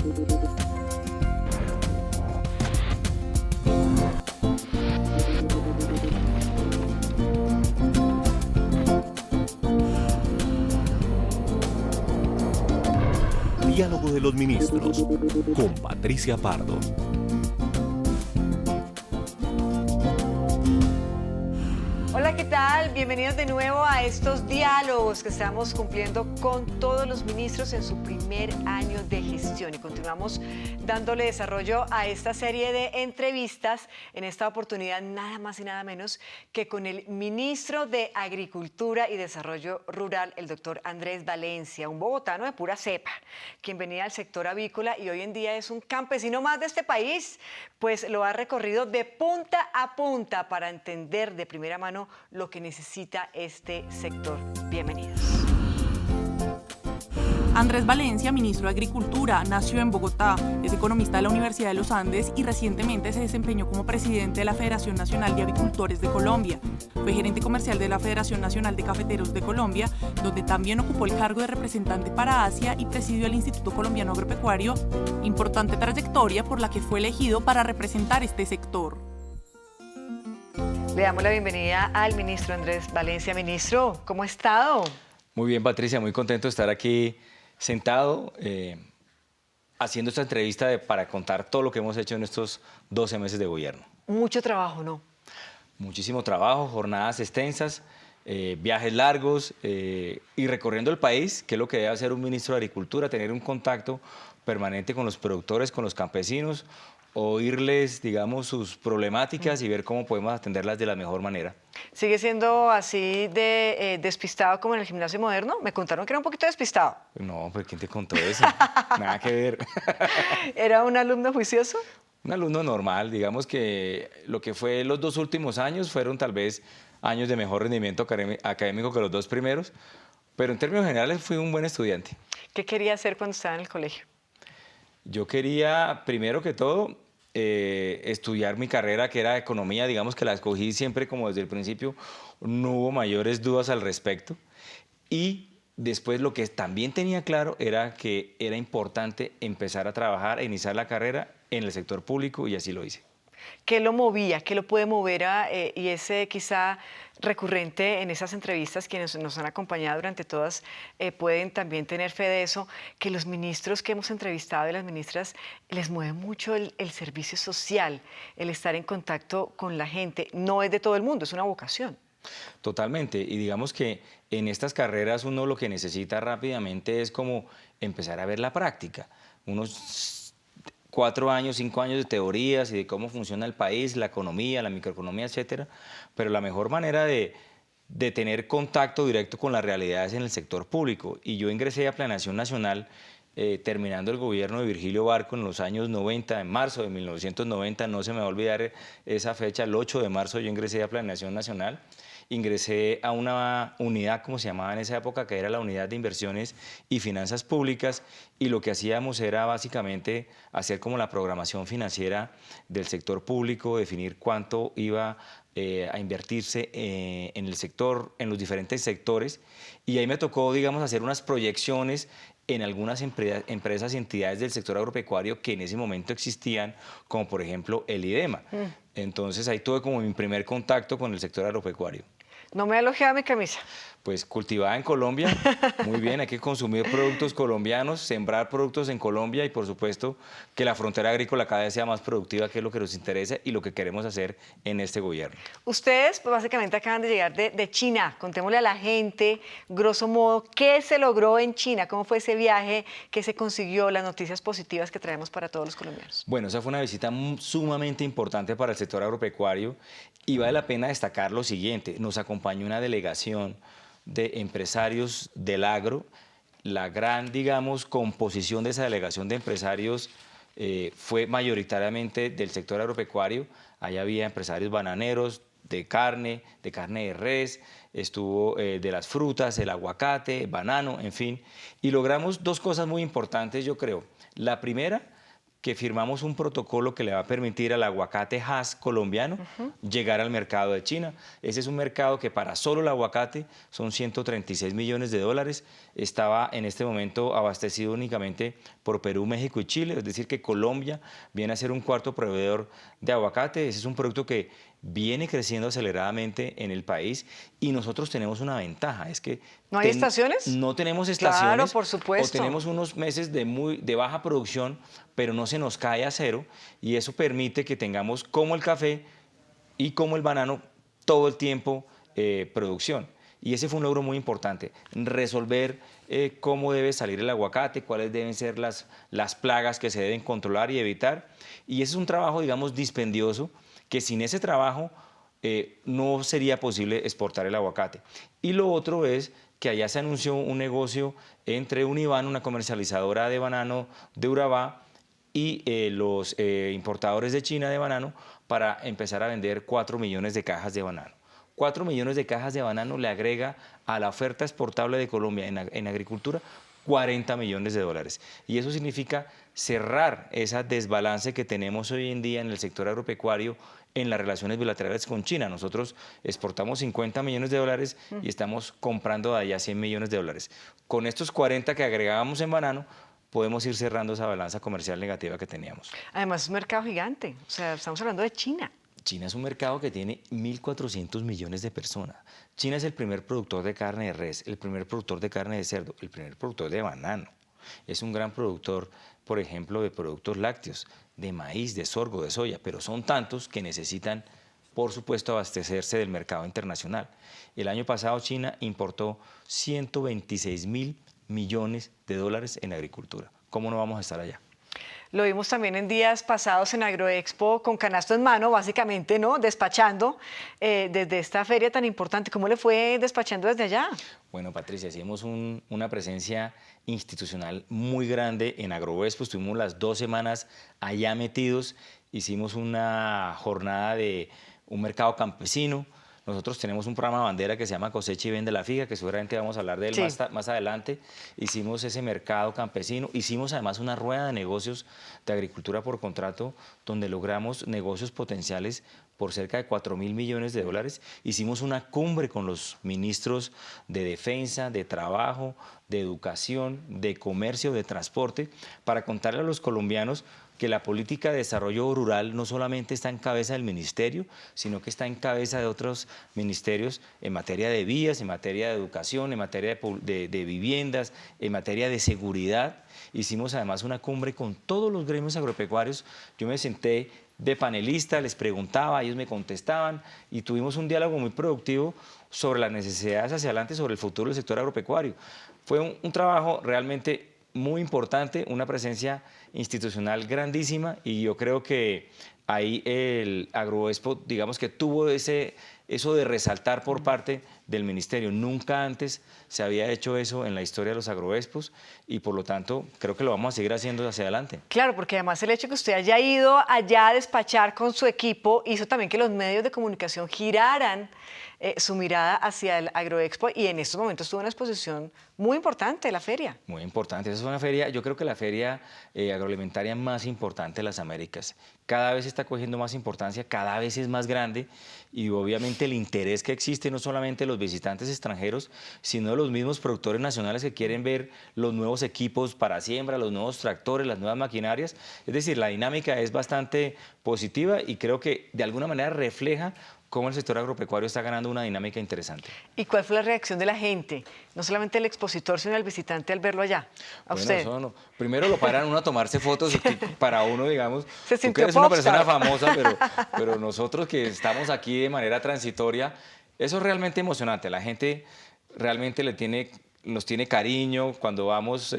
Diálogo de los Ministros, con Patricia Pardo. Hola, ¿qué tal? Bienvenidos de nuevo a estos diálogos que estamos cumpliendo con todos los ministros en su primer año de gestión. Y continuamos dándole desarrollo a esta serie de entrevistas, en esta oportunidad nada más y nada menos que con el ministro de Agricultura y Desarrollo Rural, el doctor Andrés Valencia, un bogotano de pura cepa, quien venía del sector avícola y hoy en día es un campesino más de este país, pues lo ha recorrido de punta a punta para entender de primera mano lo que necesita este sector. Bienvenidos. Andrés Valencia, ministro de Agricultura, nació en Bogotá, es economista de la Universidad de los Andes y recientemente se desempeñó como presidente de la Federación Nacional de Avicultores de Colombia. Fue gerente comercial de la Federación Nacional de Cafeteros de Colombia, donde también ocupó el cargo de representante para Asia y presidió el Instituto Colombiano Agropecuario, importante trayectoria por la que fue elegido para representar este sector. Le damos la bienvenida al ministro Andrés Valencia. Ministro, ¿cómo ha estado? Muy bien, Patricia, muy contento de estar aquí sentado haciendo esta entrevista para contar todo lo que hemos hecho en estos 12 meses de gobierno. Mucho trabajo, ¿no? Muchísimo trabajo, jornadas extensas, viajes largos y recorriendo el país, que es lo que debe hacer un ministro de Agricultura, tener un contacto permanente con los productores, con los campesinos, oírles, digamos, sus problemáticas y ver cómo podemos atenderlas de la mejor manera. ¿Sigue siendo así de despistado como en el gimnasio moderno? Me contaron que era un poquito despistado. No, pues ¿quién te contó eso? Nada que ver. ¿Era un alumno juicioso? Un alumno normal, digamos que lo que fue los 2 últimos años fueron tal vez años de mejor rendimiento académico que los 2 primeros, pero en términos generales fui un buen estudiante. ¿Qué quería hacer cuando estaba en el colegio? Yo quería, primero que todo, estudiar mi carrera, que era economía, digamos que la escogí siempre como desde el principio, no hubo mayores dudas al respecto. Y después lo que también tenía claro era que era importante empezar a trabajar e iniciar la carrera en el sector público y así lo hice. ¿Qué lo movía? ¿Qué lo puede mover? Y ese quizá recurrente en esas entrevistas, quienes nos han acompañado durante todas, pueden también tener fe de eso, que los ministros que hemos entrevistado y las ministras les mueve mucho el servicio social, el estar en contacto con la gente. No es de todo el mundo, es una vocación. Totalmente, y digamos que en estas carreras uno lo que necesita rápidamente es como empezar a ver la práctica. Unos 4 años, 5 años de teorías y de cómo funciona el país, la economía, la microeconomía, etcétera, pero la mejor manera de tener contacto directo con las realidades en el sector público. Y yo ingresé a Planeación Nacional terminando el gobierno de Virgilio Barco en los años 90, en marzo de 1990, no se me va a olvidar esa fecha, el 8 de marzo yo ingresé a Planeación Nacional. Ingresé a una unidad, como se llamaba en esa época, que era la Unidad de Inversiones y Finanzas Públicas, y lo que hacíamos era básicamente hacer como la programación financiera del sector público, definir cuánto iba a invertirse en el sector, en los diferentes sectores, y ahí me tocó, digamos, hacer unas proyecciones en algunas empresas y entidades del sector agropecuario que en ese momento existían, como por ejemplo el IDEMA. Entonces ahí tuve como mi primer contacto con el sector agropecuario. No me ha elogiado mi camisa. Pues cultivada en Colombia, muy bien, hay que consumir productos colombianos, sembrar productos en Colombia y por supuesto que la frontera agrícola cada vez sea más productiva, que es lo que nos interesa y lo que queremos hacer en este gobierno. Ustedes pues, básicamente acaban de llegar de China. Contémosle a la gente, grosso modo, ¿qué se logró en China? ¿Cómo fue ese viaje? ¿Qué se consiguió? Las noticias positivas que traemos para todos los colombianos. Bueno, esa fue una visita sumamente importante para el sector agropecuario y vale la pena destacar lo siguiente. Nos acompañó una delegación de empresarios del agro. La gran, digamos, composición de esa delegación de empresarios fue mayoritariamente del sector agropecuario. Ahí había empresarios bananeros, de carne de res, estuvo de las frutas, el aguacate, banano, en fin. Y logramos 2 cosas muy importantes, yo creo. La primera, que firmamos un protocolo que le va a permitir al aguacate Hass colombiano llegar al mercado de China. Ese es un mercado que para solo el aguacate son 136 millones de dólares. Estaba en este momento abastecido únicamente por Perú, México y Chile, es decir que Colombia viene a ser un cuarto proveedor de aguacate. Ese es un producto que viene creciendo aceleradamente en el país y nosotros tenemos una ventaja, es que ¿no hay estaciones? No tenemos estaciones. Claro, por supuesto. O tenemos unos meses de baja producción, pero no se nos cae a cero y eso permite que tengamos como el café y como el banano todo el tiempo producción. Y ese fue un logro muy importante, resolver cómo debe salir el aguacate, cuáles deben ser las plagas que se deben controlar y evitar. Y ese es un trabajo, digamos, dispendioso, que sin ese trabajo no sería posible exportar el aguacate. Y lo otro es que allá se anunció un negocio entre Uniban, una comercializadora de banano de Urabá, y los importadores de China de banano para empezar a vender 4 millones de cajas de banano. 4 millones de cajas de banano le agrega a la oferta exportable de Colombia en agricultura 40 millones de dólares. Y eso significa cerrar esa desbalance que tenemos hoy en día en el sector agropecuario en las relaciones bilaterales con China. Nosotros exportamos 50 millones de dólares y estamos comprando de allá 100 millones de dólares. Con estos 40 que agregábamos en banano, podemos ir cerrando esa balanza comercial negativa que teníamos. Además es un mercado gigante, o sea, estamos hablando de China. China es un mercado que tiene 1.400 millones de personas. China es el primer productor de carne de res, el primer productor de carne de cerdo, el primer productor de banano. Es un gran productor, por ejemplo, de productos lácteos, de maíz, de sorgo, de soya, pero son tantos que necesitan, por supuesto, abastecerse del mercado internacional. El año pasado China importó 126.000 millones de dólares en agricultura. ¿Cómo no vamos a estar allá? Lo vimos también en días pasados en Agroexpo con canasto en mano, básicamente, ¿no? Despachando desde esta feria tan importante. ¿Cómo le fue despachando desde allá? Bueno, Patricia, hicimos una presencia institucional muy grande en Agroexpo. Estuvimos las 2 semanas allá metidos. Hicimos una jornada de un mercado campesino. Nosotros tenemos un programa bandera que se llama Cosecha y Vende la Fija, que seguramente vamos a hablar de él más adelante. Hicimos ese mercado campesino, hicimos además una rueda de negocios de agricultura por contrato, donde logramos negocios potenciales por cerca de 4.000 millones de dólares. Hicimos una cumbre con los ministros de Defensa, de Trabajo, de Educación, de Comercio, de Transporte, para contarle a los colombianos que la política de desarrollo rural no solamente está en cabeza del ministerio, sino que está en cabeza de otros ministerios en materia de vías, en materia de educación, en materia de viviendas, en materia de seguridad. Hicimos además una cumbre con todos los gremios agropecuarios. Yo me senté de panelista, les preguntaba, ellos me contestaban y tuvimos un diálogo muy productivo sobre las necesidades hacia adelante, sobre el futuro del sector agropecuario. Fue un trabajo realmente muy importante, una presencia institucional grandísima y yo creo que ahí el Agroexpo, digamos que tuvo eso de resaltar por parte del ministerio. Nunca antes se había hecho eso en la historia de los Agroexpos y por lo tanto creo que lo vamos a seguir haciendo hacia adelante. Claro, porque además el hecho de que usted haya ido allá a despachar con su equipo hizo también que los medios de comunicación giraran su mirada hacia el Agroexpo y en estos momentos tuvo una exposición muy importante la feria. Muy importante, esa es una feria, yo creo que la feria agroalimentaria más importante de las Américas. Cada vez está cogiendo más importancia, cada vez es más grande y obviamente el interés que existe no solamente de los visitantes extranjeros, sino de los mismos productores nacionales que quieren ver los nuevos equipos para siembra, los nuevos tractores, las nuevas maquinarias. Es decir, la dinámica es bastante positiva y creo que de alguna manera refleja cómo el sector agropecuario está ganando una dinámica interesante. ¿Y cuál fue la reacción de la gente? No solamente el expositor, sino el visitante al verlo allá. ¿A usted? Eso no. Primero lo paran uno a tomarse fotos, para uno, digamos, Se tú sintió que eres una popstar. persona famosa, pero nosotros que estamos aquí de manera transitoria, eso es realmente emocionante. La gente realmente nos tiene cariño cuando vamos...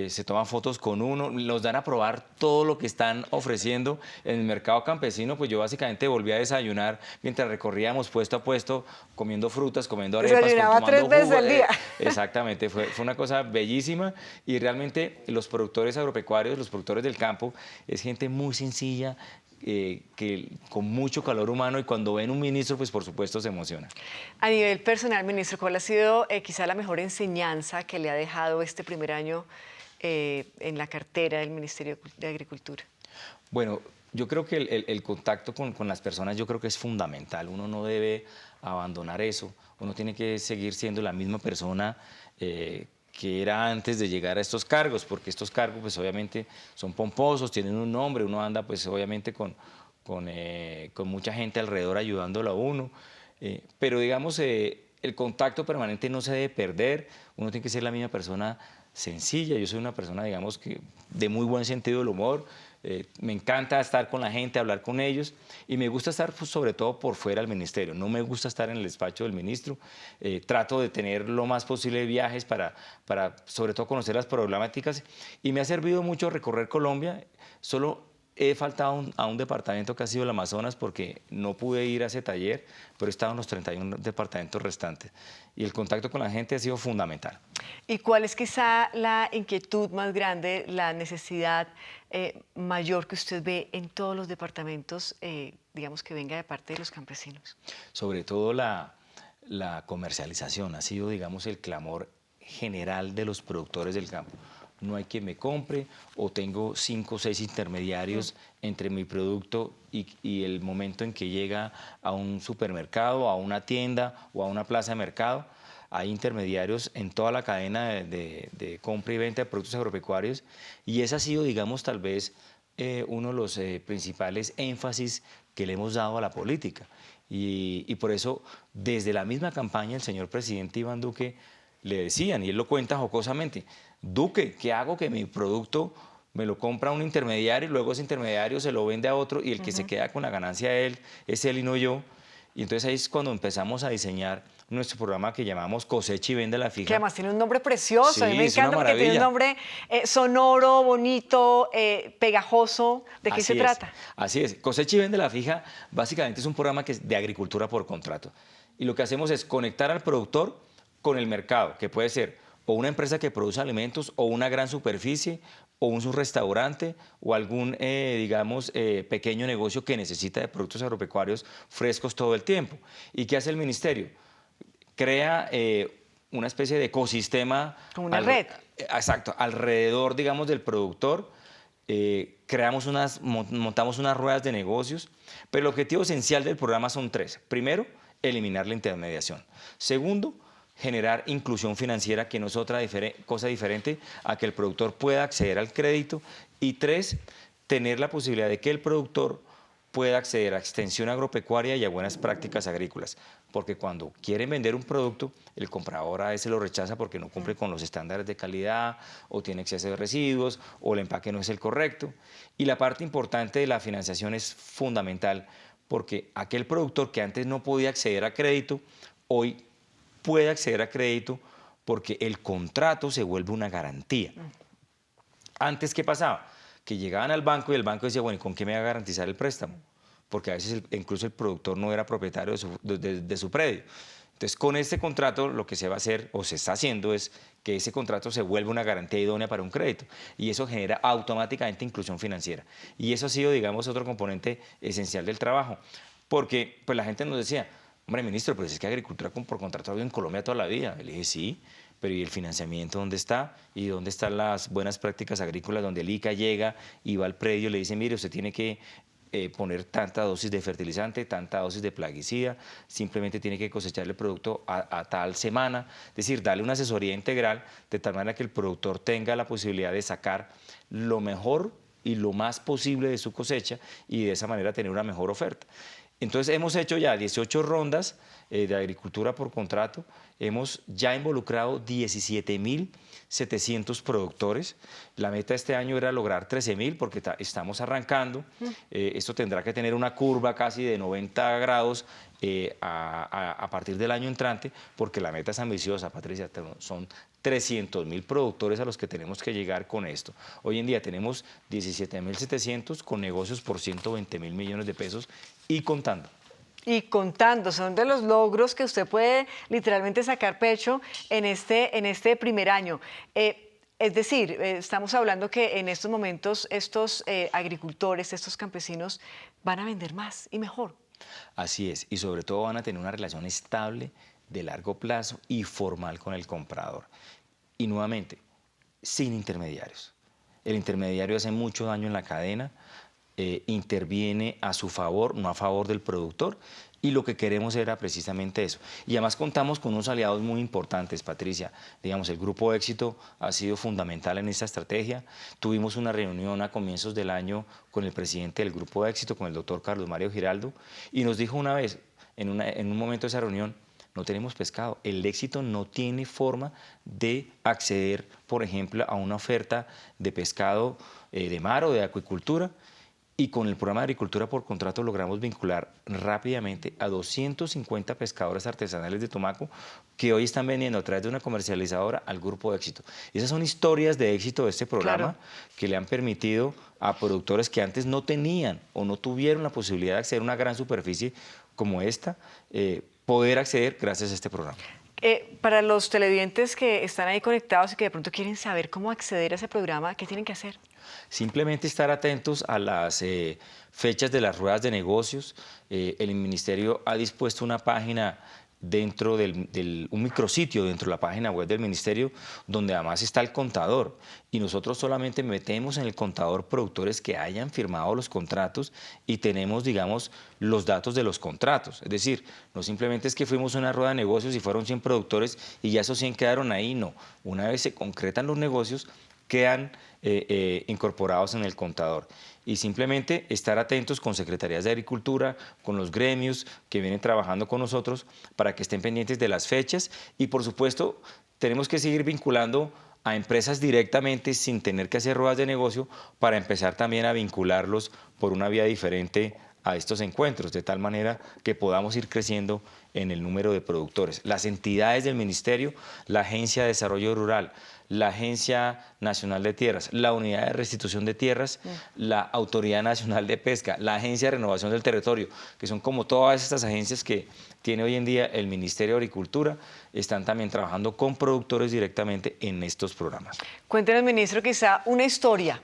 se toman fotos con uno, los dan a probar todo lo que están ofreciendo en el mercado campesino. Pues yo básicamente volví a desayunar mientras recorríamos puesto a puesto, comiendo frutas, comiendo arepas, Desayunaba tomando 3 veces jugo. al día. Exactamente, fue una cosa bellísima y realmente los productores agropecuarios, los productores del campo, es gente muy sencilla, que con mucho calor humano y cuando ven un ministro, pues por supuesto se emociona. A nivel personal, ministro, ¿cuál ha sido quizá la mejor enseñanza que le ha dejado este primer año en la cartera del Ministerio de Agricultura? Bueno, yo creo que el contacto con las personas yo creo que es fundamental. Uno no debe abandonar eso. Uno tiene que seguir siendo la misma persona que era antes de llegar a estos cargos, porque estos cargos pues obviamente son pomposos, tienen un nombre, uno anda pues obviamente con mucha gente alrededor ayudándolo a uno, pero digamos el contacto permanente no se debe perder, uno tiene que ser la misma persona sencilla. Yo soy una persona digamos que de muy buen sentido del humor, me encanta estar con la gente, hablar con ellos y me gusta estar pues, sobre todo por fuera del ministerio, no me gusta estar en el despacho del ministro, trato de tener lo más posible viajes para sobre todo conocer las problemáticas y me ha servido mucho recorrer Colombia. Solo he faltado a un departamento que ha sido el Amazonas porque no pude ir a ese taller, pero he estado en los 31 departamentos restantes y el contacto con la gente ha sido fundamental. ¿Y cuál es quizá la inquietud más grande, la necesidad mayor que usted ve en todos los departamentos, digamos que venga de parte de los campesinos? Sobre todo la comercialización ha sido, digamos, el clamor general de los productores del campo. No hay quien me compre o tengo 5 o 6 intermediarios entre mi producto y el momento en que llega a un supermercado, a una tienda o a una plaza de mercado. Hay intermediarios en toda la cadena de compra y venta de productos agropecuarios y ese ha sido, digamos, tal vez uno de los principales énfasis que le hemos dado a la política. Y por eso, desde la misma campaña, el señor presidente Iván Duque le decían, y él lo cuenta jocosamente, Duque, ¿qué hago que mi producto me lo compra un intermediario y luego ese intermediario se lo vende a otro y el que se queda con la ganancia es él y no yo? Y entonces ahí es cuando empezamos a diseñar nuestro programa que llamamos Cosecha y Vende la Fija. Que además tiene un nombre precioso, Sí, a mí me es una encanta porque tiene un maravilla. nombre sonoro, bonito, pegajoso. ¿De qué Así se es, trata? Así es. Cosecha y Vende la Fija básicamente es un programa que es de agricultura por contrato. Y lo que hacemos es conectar al productor con el mercado, que puede ser o una empresa que produce alimentos o una gran superficie o un restaurante o algún, digamos, pequeño negocio que necesita de productos agropecuarios frescos todo el tiempo. ¿Y qué hace el ministerio? Crea una especie de ecosistema. Como una red. Exacto, alrededor, digamos, del productor. Montamos unas ruedas de negocios, pero el objetivo esencial del programa son 3. Primero, eliminar la intermediación. Segundo, generar inclusión financiera, que no es otra cosa diferente a que el productor pueda acceder al crédito. Y 3, tener la posibilidad de que el productor pueda acceder a extensión agropecuaria y a buenas prácticas agrícolas. Porque cuando quieren vender un producto, el comprador a veces lo rechaza porque no cumple con los estándares de calidad o tiene exceso de residuos o el empaque no es el correcto. Y la parte importante de la financiación es fundamental porque aquel productor que antes no podía acceder a crédito, hoy puede acceder a crédito porque el contrato se vuelve una garantía. Antes, ¿qué pasaba? Que llegaban al banco y el banco decía, bueno, ¿y con qué me va a garantizar el préstamo? Porque a veces incluso el productor no era propietario de su predio. Entonces, con este contrato lo que se va a hacer o se está haciendo es que ese contrato se vuelva una garantía idónea para un crédito y eso genera automáticamente inclusión financiera. Y eso ha sido, digamos, otro componente esencial del trabajo. Porque pues, la gente nos decía, hombre, ministro, pero es que agricultura por contrato ha habido en Colombia toda la vida. Le dije, sí, pero ¿y el financiamiento dónde está? ¿Y dónde están las buenas prácticas agrícolas donde el ICA llega y va al predio y le dice, mire, usted tiene que poner tanta dosis de fertilizante, tanta dosis de plaguicida, simplemente tiene que cosechar el producto a tal semana? Es decir, darle una asesoría integral de tal manera que el productor tenga la posibilidad de sacar lo mejor y lo más posible de su cosecha y de esa manera tener una mejor oferta. Entonces hemos hecho ya 18 rondas de agricultura por contrato, hemos ya involucrado 17.700 productores. La meta este año era lograr 13.000 porque estamos arrancando. Esto tendrá que tener una curva casi de 90 grados a partir del año entrante porque la meta es ambiciosa, Patricia, son 300.000 productores a los que tenemos que llegar con esto. Hoy en día tenemos 17.700 con negocios por 120.000 millones de pesos y contando. Y contando, son de los logros que usted puede literalmente sacar pecho en este primer año. Es decir, estamos hablando que en estos momentos estos agricultores, estos campesinos van a vender más y mejor. Así es, y sobre todo van a tener una relación estable de largo plazo y formal con el comprador. Y nuevamente, sin intermediarios. El intermediario hace mucho daño en la cadena, interviene a su favor, no a favor del productor, y lo que queremos era precisamente eso. Y además contamos con unos aliados muy importantes, Patricia. Digamos, el Grupo Éxito ha sido fundamental en esta estrategia. Tuvimos una reunión a comienzos del año con el presidente del Grupo Éxito, con el doctor Carlos Mario Giraldo, y nos dijo una vez, en un momento de esa reunión, no tenemos pescado. El Éxito no tiene forma de acceder, por ejemplo, a una oferta de pescado de mar o de acuicultura. Y con el programa de agricultura por contrato logramos vincular rápidamente a 250 pescadores artesanales de Tumaco que hoy están vendiendo a través de una comercializadora al Grupo Éxito. Y esas son historias de éxito de este programa, claro, que le han permitido a productores que antes no tenían o no tuvieron la posibilidad de acceder a una gran superficie como esta, poder acceder gracias a este programa. Para los televidentes que están ahí conectados y que de pronto quieren saber cómo acceder a ese programa, ¿qué tienen que hacer? Simplemente estar atentos a las fechas de las ruedas de negocios. El Ministerio ha dispuesto una página dentro un micrositio dentro de la página web del Ministerio, donde además está el contador, y nosotros solamente metemos en el contador productores que hayan firmado los contratos y tenemos, digamos, los datos de los contratos. Es decir, no simplemente es que fuimos a una rueda de negocios y fueron 100 productores y ya esos 100 quedaron ahí, no. Una vez se concretan los negocios, quedan incorporados en el contador. Y simplemente estar atentos con secretarías de Agricultura, con los gremios que vienen trabajando con nosotros para que estén pendientes de las fechas, y por supuesto tenemos que seguir vinculando a empresas directamente sin tener que hacer ruedas de negocio para empezar también a vincularlos por una vía diferente a estos encuentros, de tal manera que podamos ir creciendo en el número de productores. Las entidades del Ministerio, la Agencia de Desarrollo Rural, la Agencia Nacional de Tierras, la Unidad de Restitución de Tierras, la Autoridad Nacional de Pesca, la Agencia de Renovación del Territorio, que son como todas estas agencias que tiene hoy en día el Ministerio de Agricultura, están también trabajando con productores directamente en estos programas. Cuéntenos, ministro, quizá una historia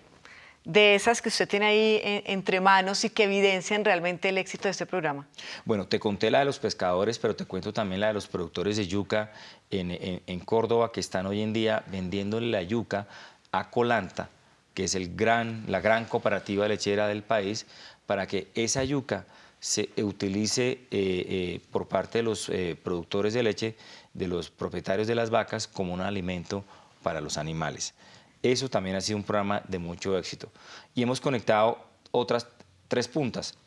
de esas que usted tiene ahí entre manos y que evidencian realmente el éxito de este programa. Bueno, te conté la de los pescadores, pero te cuento también la de los productores de yuca en Córdoba, que están hoy en día vendiéndole la yuca a Colanta, que es la gran cooperativa lechera del país, para que esa yuca se utilice por parte de los productores de leche, de los propietarios de las vacas, como un alimento para los animales. Eso también ha sido un programa de mucho éxito. Y hemos conectado otras 3 puntas,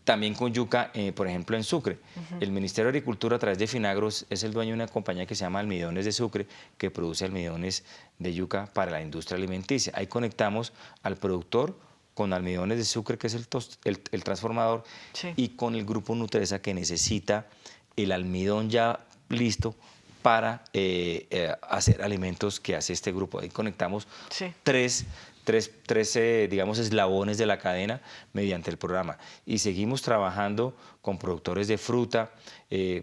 también con yuca, por ejemplo, en Sucre. El Ministerio de Agricultura, a través de Finagros, es el dueño de una compañía que se llama Almidones de Sucre, que produce almidones de yuca para la industria alimenticia. Ahí conectamos al productor con Almidones de Sucre, que es el transformador, sí, y con el Grupo Nutresa, que necesita el almidón ya listo para hacer alimentos que hace este grupo. Ahí conectamos, sí, tres digamos, eslabones de la cadena mediante el programa. Y seguimos trabajando con productores de fruta.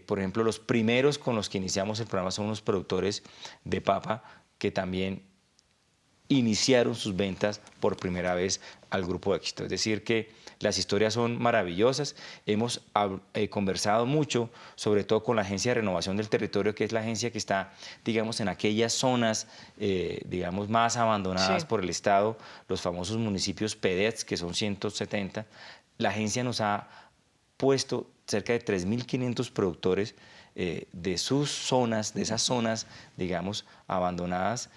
Por ejemplo, los primeros con los que iniciamos el programa son unos productores de papa que también iniciaron sus ventas por primera vez al Grupo Éxito. Es decir, que las historias son maravillosas. Hemos conversado mucho, sobre todo con la Agencia de Renovación del Territorio, que es la agencia que está, digamos, en aquellas zonas, digamos, más abandonadas, sí, por el Estado, los famosos municipios PEDETs, que son 170. La agencia nos ha puesto cerca de 3.500 productores de sus zonas, de esas zonas, digamos, abandonadas,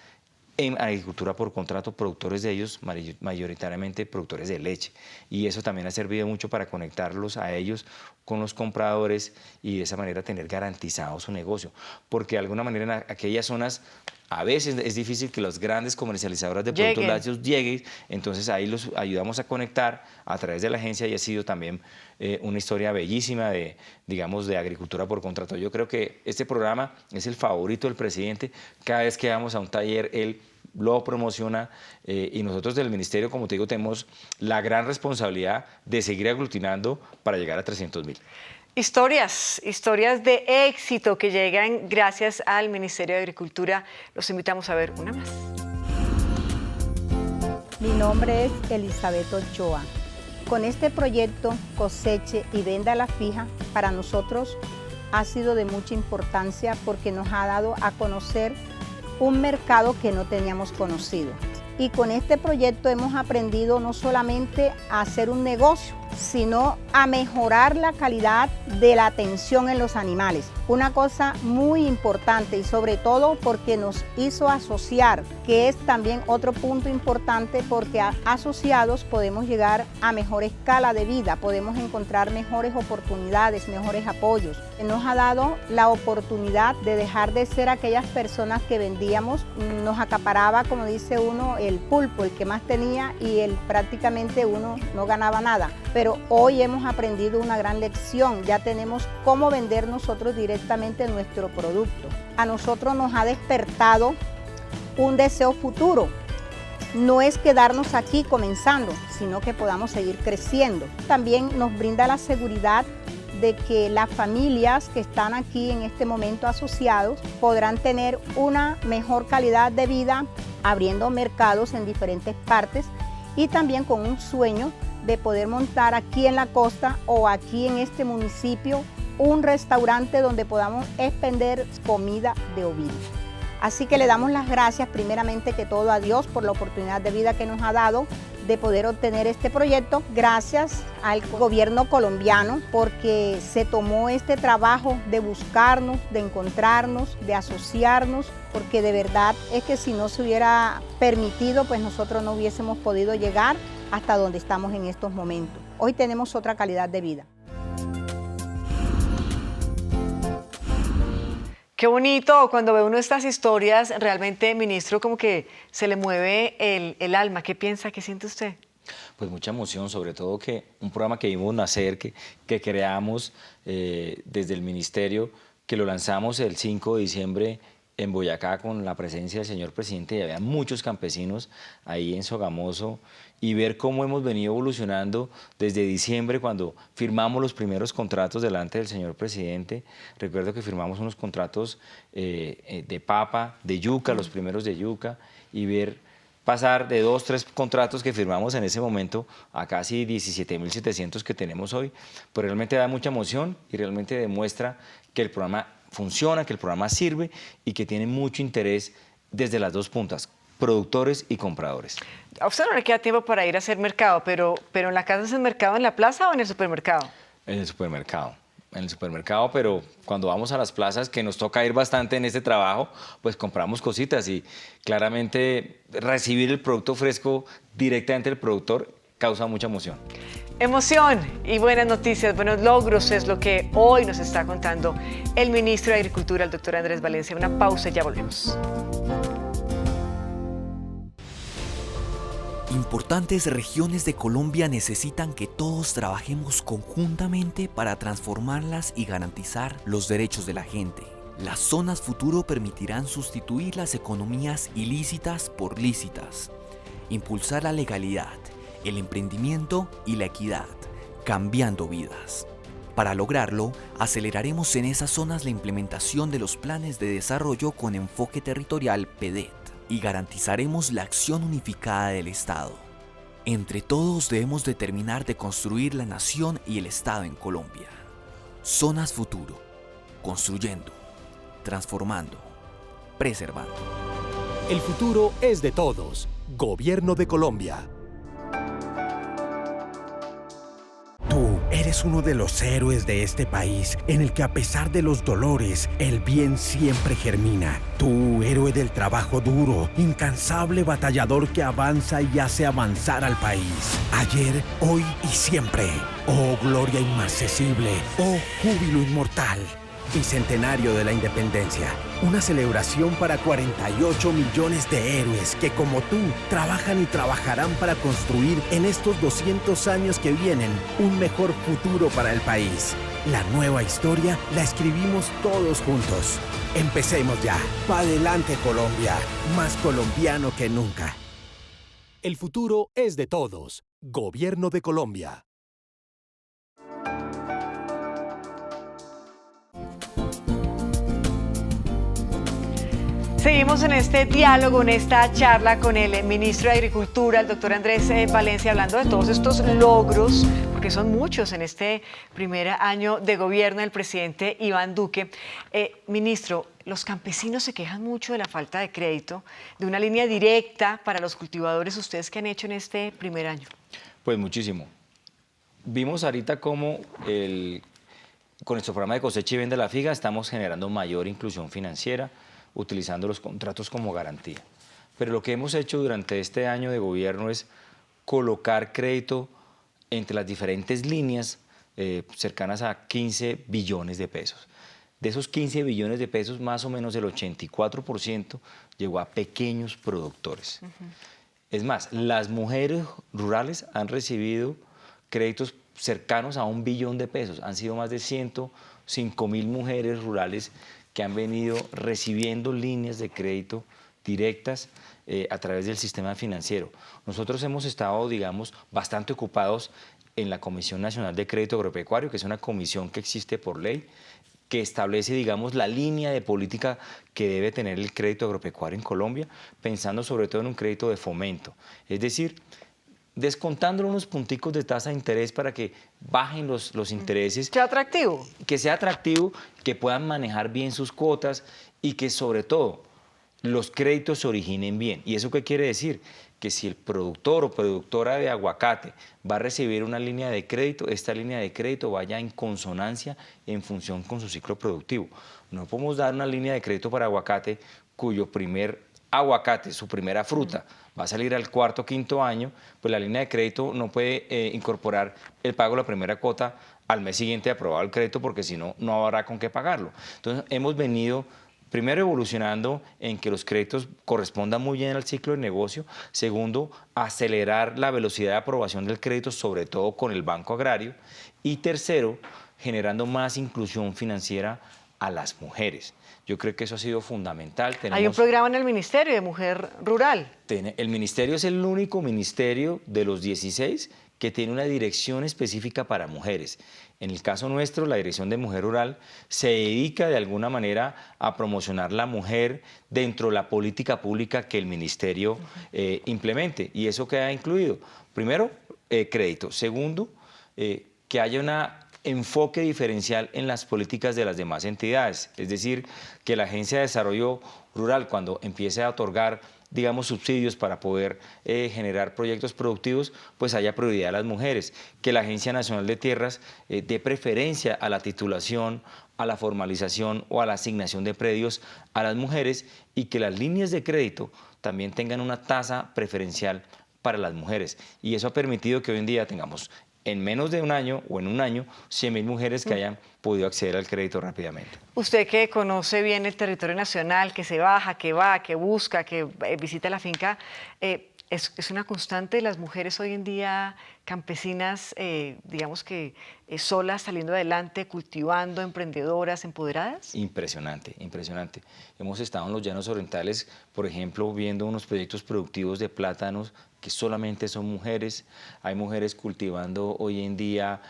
en agricultura por contrato, productores de ellos, mayoritariamente productores de leche. Y eso también ha servido mucho para conectarlos a ellos con los compradores y de esa manera tener garantizado su negocio. Porque de alguna manera en aquellas zonas a veces es difícil que las grandes comercializadoras de productos lácteos lleguen, entonces ahí los ayudamos a conectar a través de la agencia, y ha sido también una historia bellísima de, digamos, de agricultura por contrato. Yo creo que este programa es el favorito del presidente. Cada vez que vamos a un taller, él lo promociona, y nosotros del Ministerio, como te digo, tenemos la gran responsabilidad de seguir aglutinando para llegar a 300.000. Historias de éxito que llegan gracias al Ministerio de Agricultura. Los invitamos a ver una más. Mi nombre es Elizabeth Ochoa. Con este proyecto Coseche y Venda a la Fija, para nosotros ha sido de mucha importancia porque nos ha dado a conocer un mercado que no teníamos conocido. Y con este proyecto hemos aprendido no solamente a hacer un negocio, sino a mejorar la calidad de la atención en los animales. Una cosa muy importante y sobre todo porque nos hizo asociar, que es también otro punto importante porque asociados podemos llegar a mejor escala de vida, podemos encontrar mejores oportunidades, mejores apoyos. Nos ha dado la oportunidad de dejar de ser aquellas personas que vendíamos, nos acaparaba, como dice uno, el pulpo, el que más tenía y prácticamente uno no ganaba nada. Pero hoy hemos aprendido una gran lección, ya tenemos cómo vender nosotros directamente nuestro producto. A nosotros nos ha despertado un deseo futuro. No es quedarnos aquí comenzando, sino que podamos seguir creciendo. También nos brinda la seguridad de que las familias que están aquí en este momento asociados podrán tener una mejor calidad de vida, abriendo mercados en diferentes partes y también con un sueño de poder montar aquí en la costa o aquí en este municipio un restaurante donde podamos expender comida de ovino. Así que le damos las gracias primeramente que todo a Dios por la oportunidad de vida que nos ha dado de poder obtener este proyecto. Gracias al gobierno colombiano porque se tomó este trabajo de buscarnos, de encontrarnos, de asociarnos, porque de verdad es que si no se hubiera permitido, pues nosotros no hubiésemos podido llegar hasta donde estamos en estos momentos. Hoy tenemos otra calidad de vida. Qué bonito cuando ve uno estas historias, realmente, ministro, como que se le mueve el alma. ¿Qué piensa? ¿Qué siente usted? Pues mucha emoción, sobre todo que un programa que vimos nacer, que creamos desde el ministerio, que lo lanzamos el 5 de diciembre en Boyacá con la presencia del señor presidente y había muchos campesinos ahí en Sogamoso y ver cómo hemos venido evolucionando desde diciembre cuando firmamos los primeros contratos delante del señor presidente. Recuerdo que firmamos unos contratos de papa, de yuca, los primeros de yuca y ver pasar de 2, 3 contratos que firmamos en ese momento a casi 17.700 que tenemos hoy, pues realmente da mucha emoción y realmente demuestra que el programa funciona, que el programa sirve y que tiene mucho interés desde las dos puntas, productores y compradores. A usted no le queda tiempo para ir a hacer mercado, pero ¿en la casa es el mercado en la plaza o en el supermercado? En el supermercado, pero cuando vamos a las plazas, que nos toca ir bastante en este trabajo, pues compramos cositas y claramente recibir el producto fresco directamente del productor causa mucha emoción. Emoción y buenas noticias, buenos logros es lo que hoy nos está contando el ministro de Agricultura, el doctor Andrés Valencia. Una pausa y ya volvemos. Importantes regiones de Colombia necesitan que todos trabajemos conjuntamente para transformarlas y garantizar los derechos de la gente. Las zonas futuro permitirán sustituir las economías ilícitas por lícitas, impulsar la legalidad, el emprendimiento y la equidad, cambiando vidas. Para lograrlo, aceleraremos en esas zonas la implementación de los planes de desarrollo con enfoque territorial PEDET y garantizaremos la acción unificada del Estado. Entre todos debemos determinar de construir la nación y el Estado en Colombia. Zonas Futuro, construyendo, transformando, preservando. El futuro es de todos. Gobierno de Colombia. Tú eres uno de los héroes de este país, en el que a pesar de los dolores, el bien siempre germina. Tú, héroe del trabajo duro, incansable batallador que avanza y hace avanzar al país. Ayer, hoy y siempre. Oh, gloria inmarcesible. Oh, júbilo inmortal. Bicentenario de la Independencia. Una celebración para 48 millones de héroes que, como tú, trabajan y trabajarán para construir en estos 200 años que vienen un mejor futuro para el país. La nueva historia la escribimos todos juntos. Empecemos ya. ¡Pa' adelante, Colombia! Más colombiano que nunca. El futuro es de todos. Gobierno de Colombia. Seguimos en este diálogo, en esta charla con el ministro de Agricultura, el doctor Andrés Valencia, hablando de todos estos logros, porque son muchos en este primer año de gobierno del presidente Iván Duque. Ministro, los campesinos se quejan mucho de la falta de crédito, de una línea directa para los cultivadores. ¿Ustedes qué han hecho en este primer año? Pues muchísimo. Vimos ahorita cómo con nuestro programa de cosecha y venta de la figa estamos generando mayor inclusión financiera, utilizando los contratos como garantía. Pero lo que hemos hecho durante este año de gobierno es colocar crédito entre las diferentes líneas cercanas a 15 billones de pesos. De esos 15 billones de pesos, más o menos el 84% llegó a pequeños productores. Es más, las mujeres rurales han recibido créditos cercanos a 1 billón de pesos. Han sido más de 105.000 mujeres rurales que han venido recibiendo líneas de crédito directas a través del sistema financiero. Nosotros hemos estado, digamos, bastante ocupados en la Comisión Nacional de Crédito Agropecuario, que es una comisión que existe por ley, que establece, digamos, la línea de política que debe tener el crédito agropecuario en Colombia, pensando sobre todo en un crédito de fomento. Es decir, descontando unos punticos de tasa de interés para que bajen los intereses. ¿Sea atractivo? Que sea atractivo, que puedan manejar bien sus cuotas y que sobre todo los créditos se originen bien. ¿Y eso qué quiere decir? Que si el productor o productora de aguacate va a recibir una línea de crédito, esta línea de crédito vaya en consonancia en función con su ciclo productivo. No podemos dar una línea de crédito para aguacate cuyo primer aguacate, su primera fruta, va a salir al cuarto o quinto año, pues la línea de crédito no puede incorporar el pago de la primera cuota al mes siguiente de aprobado el crédito, porque si no, no habrá con qué pagarlo. Entonces, hemos venido primero evolucionando en que los créditos correspondan muy bien al ciclo de negocio. Segundo, acelerar la velocidad de aprobación del crédito, sobre todo con el Banco Agrario. Y tercero, generando más inclusión financiera a las mujeres. Yo creo que eso ha sido fundamental. Hay un programa en el Ministerio de Mujer Rural. El ministerio es el único ministerio de los 16 que tiene una dirección específica para mujeres. En el caso nuestro, la Dirección de Mujer Rural se dedica de alguna manera a promocionar la mujer dentro de la política pública que el ministerio implemente. ¿Y eso qué ha incluido? Primero, crédito. Segundo, que haya un enfoque diferencial en las políticas de las demás entidades. Es decir, que la Agencia de Desarrollo Rural, cuando empiece a otorgar, digamos, subsidios para poder generar proyectos productivos, pues haya prioridad a las mujeres. Que la Agencia Nacional de Tierras dé preferencia a la titulación, a la formalización o a la asignación de predios a las mujeres, y que las líneas de crédito también tengan una tasa preferencial para las mujeres. Y eso ha permitido que hoy en día tengamos en menos de un año o en un año 100.000 mujeres que hayan podido acceder al crédito rápidamente. Usted que conoce bien el territorio nacional, que se baja, que va, que busca, que visita la finca, es una constante las mujeres hoy en día campesinas, digamos que solas, saliendo adelante, cultivando, emprendedoras, empoderadas? Impresionante, impresionante. Hemos estado en los llanos orientales, por ejemplo, viendo unos proyectos productivos de plátanos que solamente son mujeres. Hay mujeres cultivando hoy en día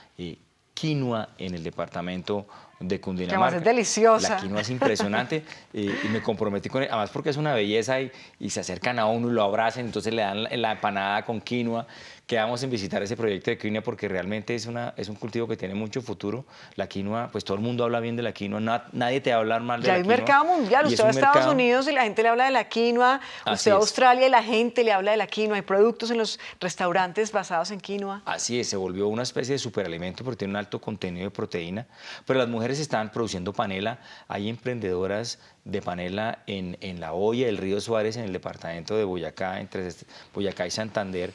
quinoa en el departamento de Cundinamarca. Que además es deliciosa. La quinoa es impresionante y me comprometí con él, además porque es una belleza y se acercan a uno y lo abrazan, entonces le dan la empanada con quinoa. Quedamos en visitar ese proyecto de quinoa porque realmente es un cultivo que tiene mucho futuro. La quinoa, pues todo el mundo habla bien de la quinoa, nadie te va a hablar mal de la quinoa. Ya hay mercado mundial, usted va a Estados Unidos y la gente le habla de la quinoa, usted va a Australia y la gente le habla de la quinoa, hay productos en los restaurantes basados en quinoa. Así es, se volvió una especie de superalimento porque tiene un alto contenido de proteína, pero las mujeres están produciendo panela. Hay emprendedoras de panela en la olla del río Suárez, en el departamento de Boyacá, entre Boyacá y Santander,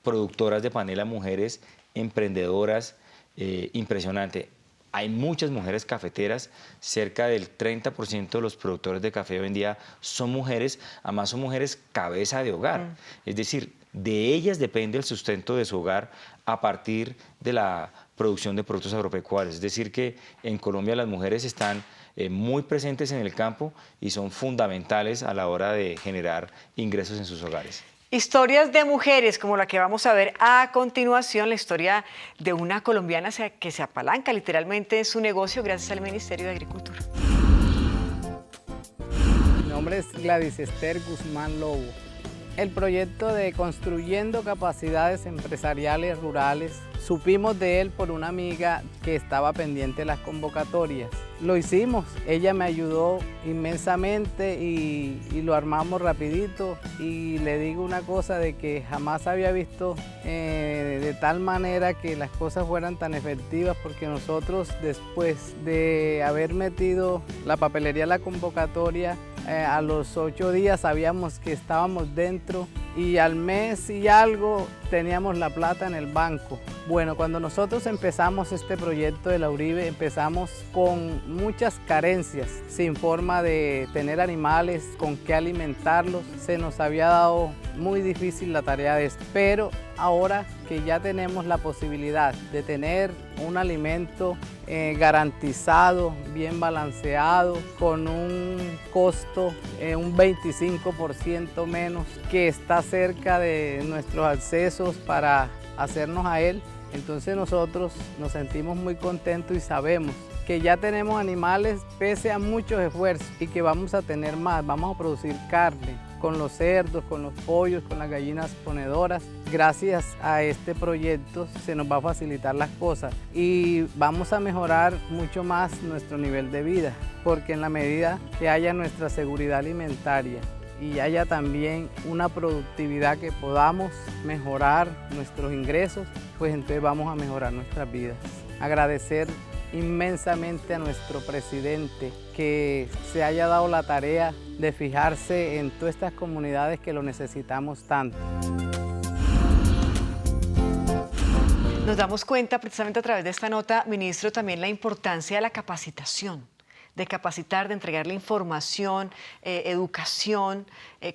productoras de panela, mujeres emprendedoras, impresionante. Hay muchas mujeres cafeteras, cerca del 30% de los productores de café hoy en día son mujeres, además son mujeres cabeza de hogar. Es decir, de ellas depende el sustento de su hogar a partir de la producción de productos agropecuarios. Es decir, que en Colombia las mujeres están muy presentes en el campo y son fundamentales a la hora de generar ingresos en sus hogares. Historias de mujeres como la que vamos a ver a continuación, la historia de una colombiana que se apalanca literalmente en su negocio gracias al Ministerio de Agricultura. Mi nombre es Gladys Esther Guzmán Lobo. El proyecto de Construyendo Capacidades Empresariales Rurales, supimos de él por una amiga que estaba pendiente de las convocatorias. Lo hicimos, ella me ayudó inmensamente y lo armamos rapidito, y le digo una cosa de que jamás había visto de tal manera que las cosas fueran tan efectivas, porque nosotros, después de haber metido la papelería a la convocatoria, a los 8 días sabíamos que estábamos dentro, y al mes y algo teníamos la plata en el banco. Bueno, cuando nosotros empezamos este proyecto de la Uribe, empezamos con muchas carencias, sin forma de tener animales, con qué alimentarlos. Se nos había dado muy difícil la tarea de esto, pero ahora que ya tenemos la posibilidad de tener un alimento garantizado, bien balanceado, con un costo un 25% menos, que está cerca de nuestros accesos para hacernos a él, entonces nosotros nos sentimos muy contentos y sabemos que ya tenemos animales pese a muchos esfuerzos, y que vamos a tener más, vamos a producir carne con los cerdos, con los pollos, con las gallinas ponedoras. Gracias a este proyecto se nos va a facilitar las cosas y vamos a mejorar mucho más nuestro nivel de vida, porque en la medida que haya nuestra seguridad alimentaria y haya también una productividad que podamos mejorar nuestros ingresos, pues entonces vamos a mejorar nuestras vidas. Agradecer inmensamente a nuestro presidente que se haya dado la tarea de fijarse en todas estas comunidades que lo necesitamos tanto. Nos damos cuenta precisamente a través de esta nota, ministro, también la importancia de la capacitación, de capacitar, de entregarle información, educación,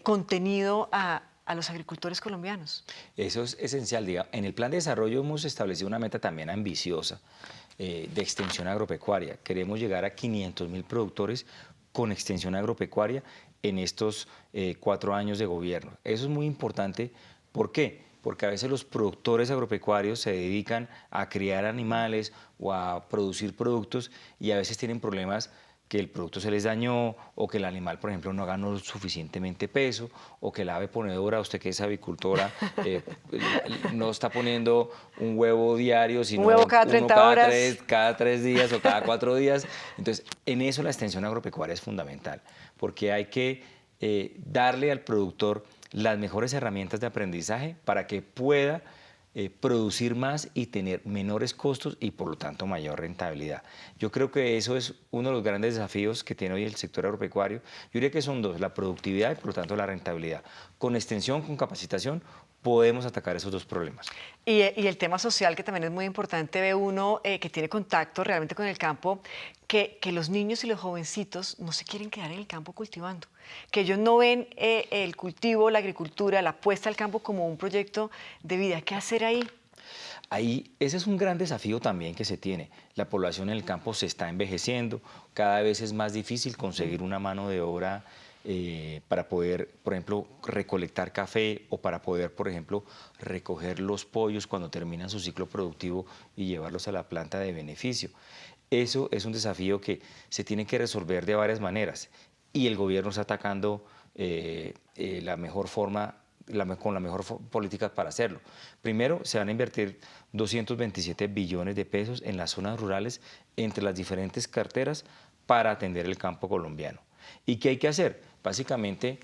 contenido a los agricultores colombianos. Eso es esencial. En el plan de desarrollo hemos establecido una meta también ambiciosa de extensión agropecuaria. Queremos llegar a 500.000 productores con extensión agropecuaria en estos 4 años de gobierno. Eso es muy importante. ¿Por qué? Porque a veces los productores agropecuarios se dedican a criar animales o a producir productos y a veces tienen problemas que el producto se les dañó, o que el animal, por ejemplo, no ganó suficientemente peso, o que la ave ponedora, usted que es avicultora, no está poniendo un huevo diario, sino un huevo cada 30 horas. Cada 3 días o cada 4 días. Entonces, en eso la extensión agropecuaria es fundamental, porque hay que darle al productor las mejores herramientas de aprendizaje para que pueda producir más y tener menores costos y por lo tanto mayor rentabilidad. Yo creo que eso es uno de los grandes desafíos que tiene hoy el sector agropecuario. Yo diría que son 2, la productividad y por lo tanto la rentabilidad. Con extensión, con capacitación, podemos atacar esos 2 problemas. Y el tema social, que también es muy importante, ve uno que tiene contacto realmente con el campo, que los niños y los jovencitos no se quieren quedar en el campo cultivando, que ellos no ven el cultivo, la agricultura, la puesta al campo como un proyecto de vida. ¿Qué hacer ahí? Ahí, ese es un gran desafío también que se tiene. La población en el campo se está envejeciendo, cada vez es más difícil conseguir una mano de obra para poder, por ejemplo, recolectar café, o para poder, por ejemplo, recoger los pollos cuando terminan su ciclo productivo y llevarlos a la planta de beneficio. Eso es un desafío que se tiene que resolver de varias maneras, y el gobierno está atacando la mejor forma, con la mejor política para hacerlo. Primero, se van a invertir 227 billones de pesos en las zonas rurales entre las diferentes carteras para atender el campo colombiano. ¿Y qué hay que hacer? Básicamente,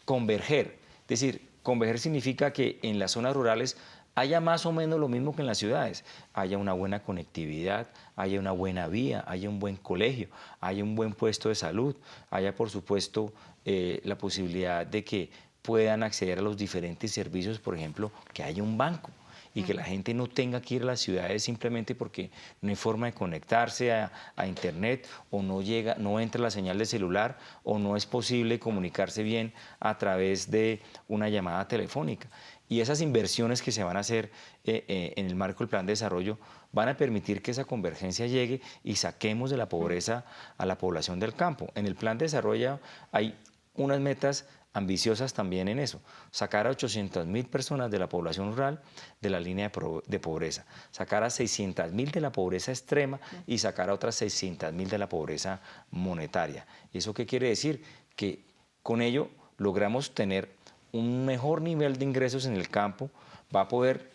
converger. Es decir, converger significa que en las zonas rurales haya más o menos lo mismo que en las ciudades. Haya una buena conectividad, haya una buena vía, haya un buen colegio, haya un buen puesto de salud, haya, por supuesto, la posibilidad de que puedan acceder a los diferentes servicios, por ejemplo, que haya un banco, y que la gente no tenga que ir a las ciudades simplemente porque no hay forma de conectarse a internet, o no entra la señal de celular, o no es posible comunicarse bien a través de una llamada telefónica. Y esas inversiones que se van a hacer en el marco del plan de desarrollo van a permitir que esa convergencia llegue y saquemos de la pobreza a la población del campo. En el plan de desarrollo hay unas metas ambiciosas también en eso: sacar a 800.000 personas de la población rural de la línea de pobreza, sacar a 600.000 de la pobreza extrema y sacar a otras 600.000 de la pobreza monetaria. ¿Eso qué quiere decir? que con ello logramos tener un mejor nivel de ingresos en el campo, van a poder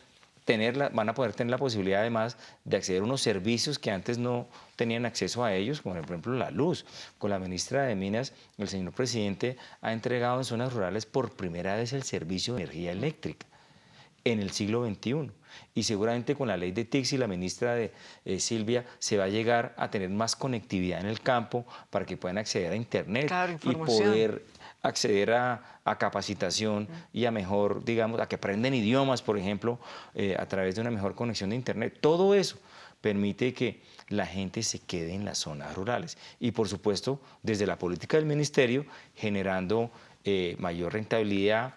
tener la posibilidad además de acceder a unos servicios que antes no tenían acceso a ellos, como por ejemplo la luz. Con la ministra de Minas, el señor presidente ha entregado en zonas rurales por primera vez el servicio de energía eléctrica en el siglo XXI. Y seguramente con la ley de TICS y la ministra Silvia se va a llegar a tener más conectividad en el campo para que puedan acceder a Internet, claro, y poder acceder a capacitación y a mejor, digamos, a que aprenden idiomas, por ejemplo, a través de una mejor conexión de Internet. Todo eso permite que la gente se quede en las zonas rurales. Y, por supuesto, desde la política del ministerio, generando mayor rentabilidad,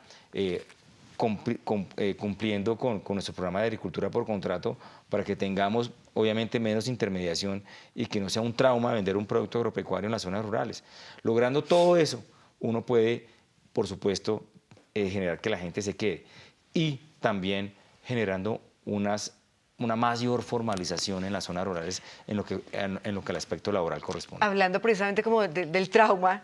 cumpliendo con nuestro programa de agricultura por contrato para que tengamos obviamente menos intermediación y que no sea un trauma vender un producto agropecuario en las zonas rurales. Logrando todo eso, uno puede, por supuesto, generar que la gente se quede y también generando una mayor formalización en las zonas rurales en lo que al aspecto laboral corresponde. Hablando precisamente como del trauma,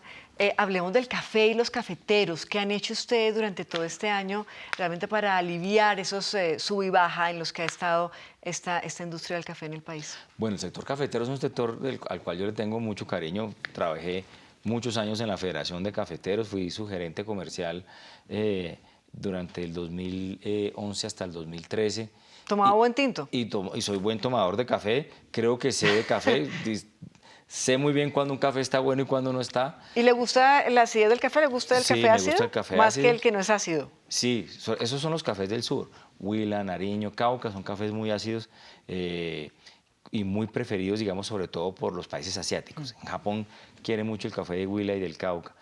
hablemos del café y los cafeteros. ¿Qué han hecho ustedes durante todo este año realmente para aliviar esos sub y baja en los que ha estado esta industria del café en el país? Bueno, el sector cafetero es un sector al cual yo le tengo mucho cariño. Trabajé muchos años en la Federación de Cafeteros, fui su gerente comercial durante el 2011 hasta el 2013. ¿Tomaba buen tinto? Y soy buen tomador de café, creo que sé de café, sé muy bien cuando un café está bueno y cuando no está. ¿Y le gusta la acidez del café? ¿Le gusta el café ácido? Sí, me gusta el café más ácido. Que el que no es ácido. Sí, esos son los cafés del sur. Huila, Nariño, Cauca, son cafés muy ácidos y muy preferidos, digamos, sobre todo por los países asiáticos. En Japón quiere mucho el café de Huila y del Cauca.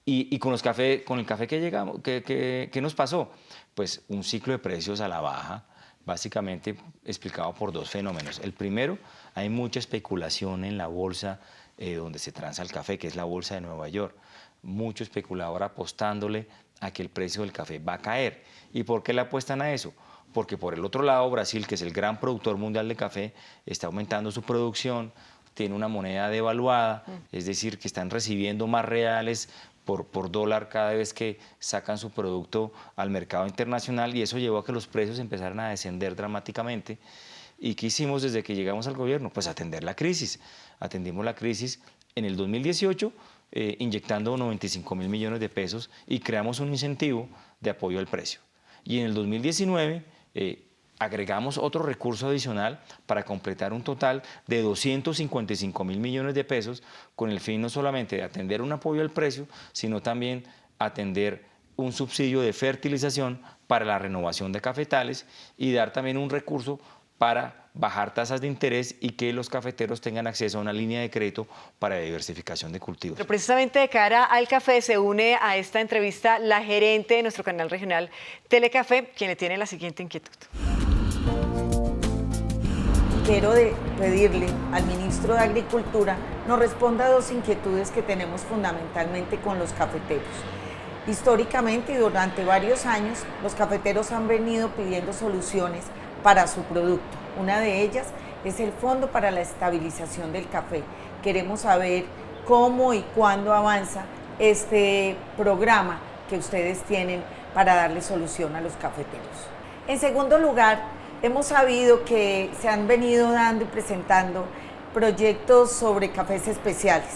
Y con el café que llegamos, ¿qué nos pasó? Pues un ciclo de precios a la baja, básicamente explicado por dos fenómenos. El primero, hay mucha especulación en la bolsa donde se transa el café, que es la bolsa de Nueva York. Mucho especulador apostándole a que el precio del café va a caer. ¿Y por qué le apuestan a eso? Porque por el otro lado, Brasil, que es el gran productor mundial de café, está aumentando su producción, tiene una moneda devaluada, es decir, que están recibiendo más reales por dólar cada vez que sacan su producto al mercado internacional, y eso llevó a que los precios empezaran a descender dramáticamente. ¿Y qué hicimos desde que llegamos al gobierno? Pues atender la crisis. Atendimos la crisis en el 2018 inyectando 95.000 millones de pesos y creamos un incentivo de apoyo al precio. Y en el 2019 agregamos otro recurso adicional para completar un total de 255.000 millones de pesos con el fin no solamente de atender un apoyo al precio, sino también atender un subsidio de fertilización para la renovación de cafetales y dar también un recurso para bajar tasas de interés y que los cafeteros tengan acceso a una línea de crédito para diversificación de cultivos. Pero precisamente de cara al café se une a esta entrevista la gerente de nuestro canal regional Telecafé, quien le tiene la siguiente inquietud. Quiero pedirle al ministro de Agricultura nos responda a dos inquietudes que tenemos fundamentalmente con los cafeteros. Históricamente y durante varios años, los cafeteros han venido pidiendo soluciones para su producto. Una de ellas es el Fondo para la Estabilización del Café. Queremos saber cómo y cuándo avanza este programa que ustedes tienen para darle solución a los cafeteros. En segundo lugar, hemos sabido que se han venido dando y presentando proyectos sobre cafés especiales.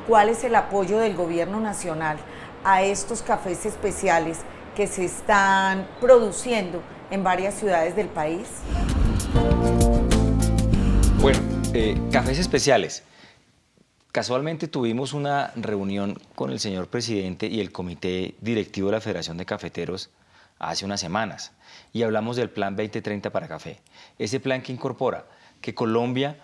¿Cuál es el apoyo del gobierno nacional a estos cafés especiales que se están produciendo en varias ciudades del país? Bueno, cafés especiales. Casualmente tuvimos una reunión con el señor presidente y el comité directivo de la Federación de Cafeteros hace unas semanas y hablamos del Plan 2030 para café. Ese plan que incorpora que Colombia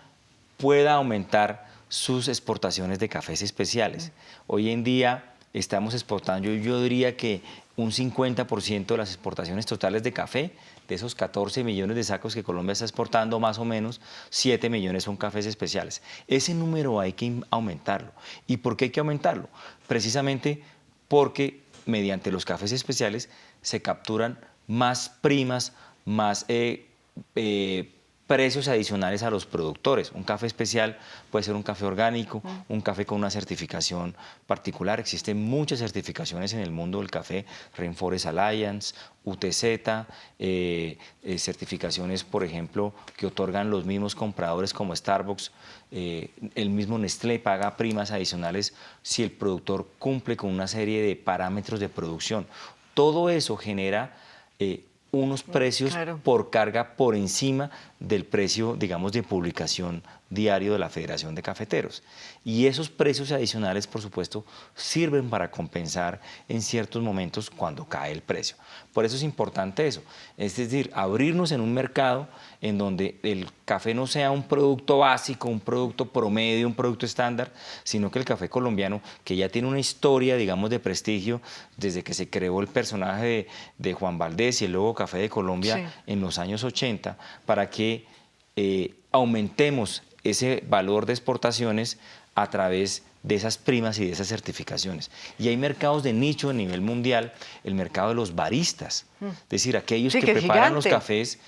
pueda aumentar sus exportaciones de cafés especiales. Hoy en día estamos exportando, yo diría que un 50% de las exportaciones totales de café, de esos 14 millones de sacos que Colombia está exportando, más o menos 7 millones son cafés especiales. Ese número hay que aumentarlo. ¿Y por qué hay que aumentarlo? Precisamente porque mediante los cafés especiales se capturan más primas, más precios adicionales a los productores. Un café especial puede ser un café orgánico, un café con una certificación particular. Existen muchas certificaciones en el mundo del café, Rainforest Alliance, UTZ, certificaciones, por ejemplo, que otorgan los mismos compradores como Starbucks. El mismo Nestlé paga primas adicionales si el productor cumple con una serie de parámetros de producción. Todo eso genera unos precios por carga por encima del precio, digamos, de publicación diario de la Federación de Cafeteros. Y esos precios adicionales, por supuesto, sirven para compensar en ciertos momentos cuando cae el precio. Por eso es importante eso, es decir, abrirnos en un mercado en donde el café no sea un producto básico, un producto promedio, un producto estándar, sino que el café colombiano, que ya tiene una historia, digamos, de prestigio, desde que se creó el personaje de Juan Valdés y el logo Café de Colombia en los años 80, para que aumentemos ese valor de exportaciones a través de esas primas y de esas certificaciones. Y hay mercados de nicho a nivel mundial, el mercado de los baristas, es decir, aquellos que preparan los cafés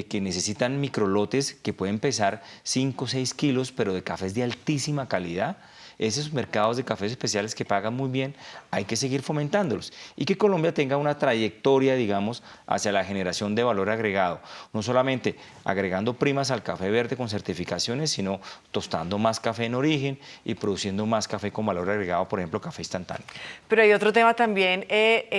que necesitan microlotes que pueden pesar 5 o 6 kilos, pero de cafés de altísima calidad. Esos mercados de cafés especiales que pagan muy bien, hay que seguir fomentándolos. Y que Colombia tenga una trayectoria, digamos, hacia la generación de valor agregado. No solamente agregando primas al café verde con certificaciones, sino tostando más café en origen y produciendo más café con valor agregado, por ejemplo, café instantáneo. Pero hay otro tema también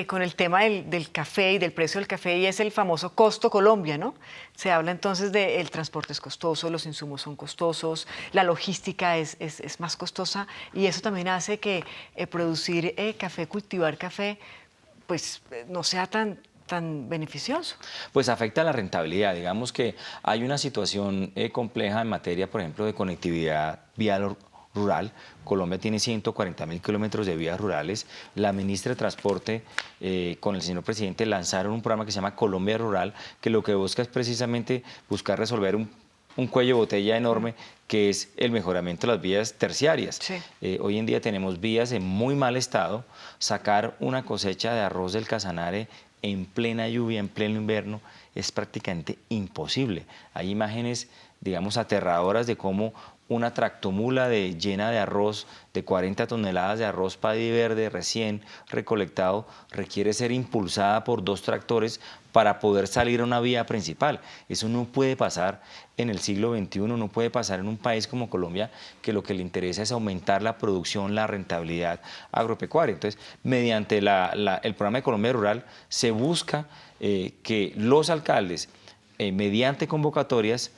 con el tema del café y del precio del café, y es el famoso costo Colombia, ¿no? Se habla entonces de el transporte es costoso, los insumos son costosos, la logística es más costosa, y eso también hace que producir café, cultivar café, pues no sea tan beneficioso. Pues afecta la rentabilidad. Digamos que hay una situación compleja en materia, por ejemplo, de conectividad vial rural. Colombia tiene 140.000 kilómetros de vías rurales. La ministra de Transporte con el señor presidente lanzaron un programa que se llama Colombia Rural, que lo que busca es precisamente buscar resolver un cuello de botella enorme, que es el mejoramiento de las vías terciarias. Hoy en día tenemos vías en muy mal estado. Sacar una cosecha de arroz del Casanare en plena lluvia, en pleno invierno, es prácticamente imposible. Hay imágenes, digamos, aterradoras de cómo una tractomula llena de arroz, de 40 toneladas de arroz paddy verde recién recolectado, requiere ser impulsada por 2 tractores para poder salir a una vía principal. Eso no puede pasar en el siglo XXI, no puede pasar en un país como Colombia, que lo que le interesa es aumentar la producción, la rentabilidad agropecuaria. Entonces, mediante el programa de Colombia Rural, se busca que los alcaldes, mediante convocatorias,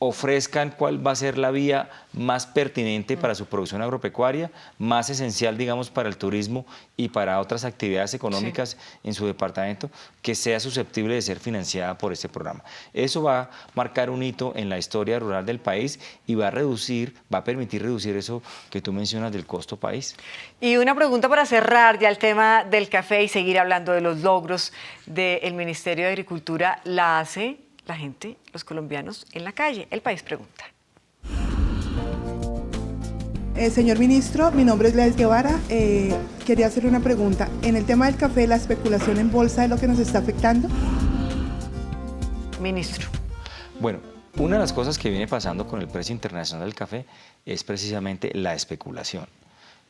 ofrezcan cuál va a ser la vía más pertinente para su producción agropecuaria, más esencial, digamos, para el turismo y para otras actividades económicas en su departamento, que sea susceptible de ser financiada por este programa. Eso va a marcar un hito en la historia rural del país y va a permitir reducir eso que tú mencionas del costo país. Y una pregunta para cerrar ya el tema del café y seguir hablando de los logros del Ministerio de Agricultura, la hace la gente, los colombianos, en la calle. El País pregunta. Señor ministro, mi nombre es Gladys Guevara. Quería hacerle una pregunta. En el tema del café, ¿la especulación en bolsa es lo que nos está afectando? Ministro. Bueno, una de las cosas que viene pasando con el precio internacional del café es precisamente la especulación.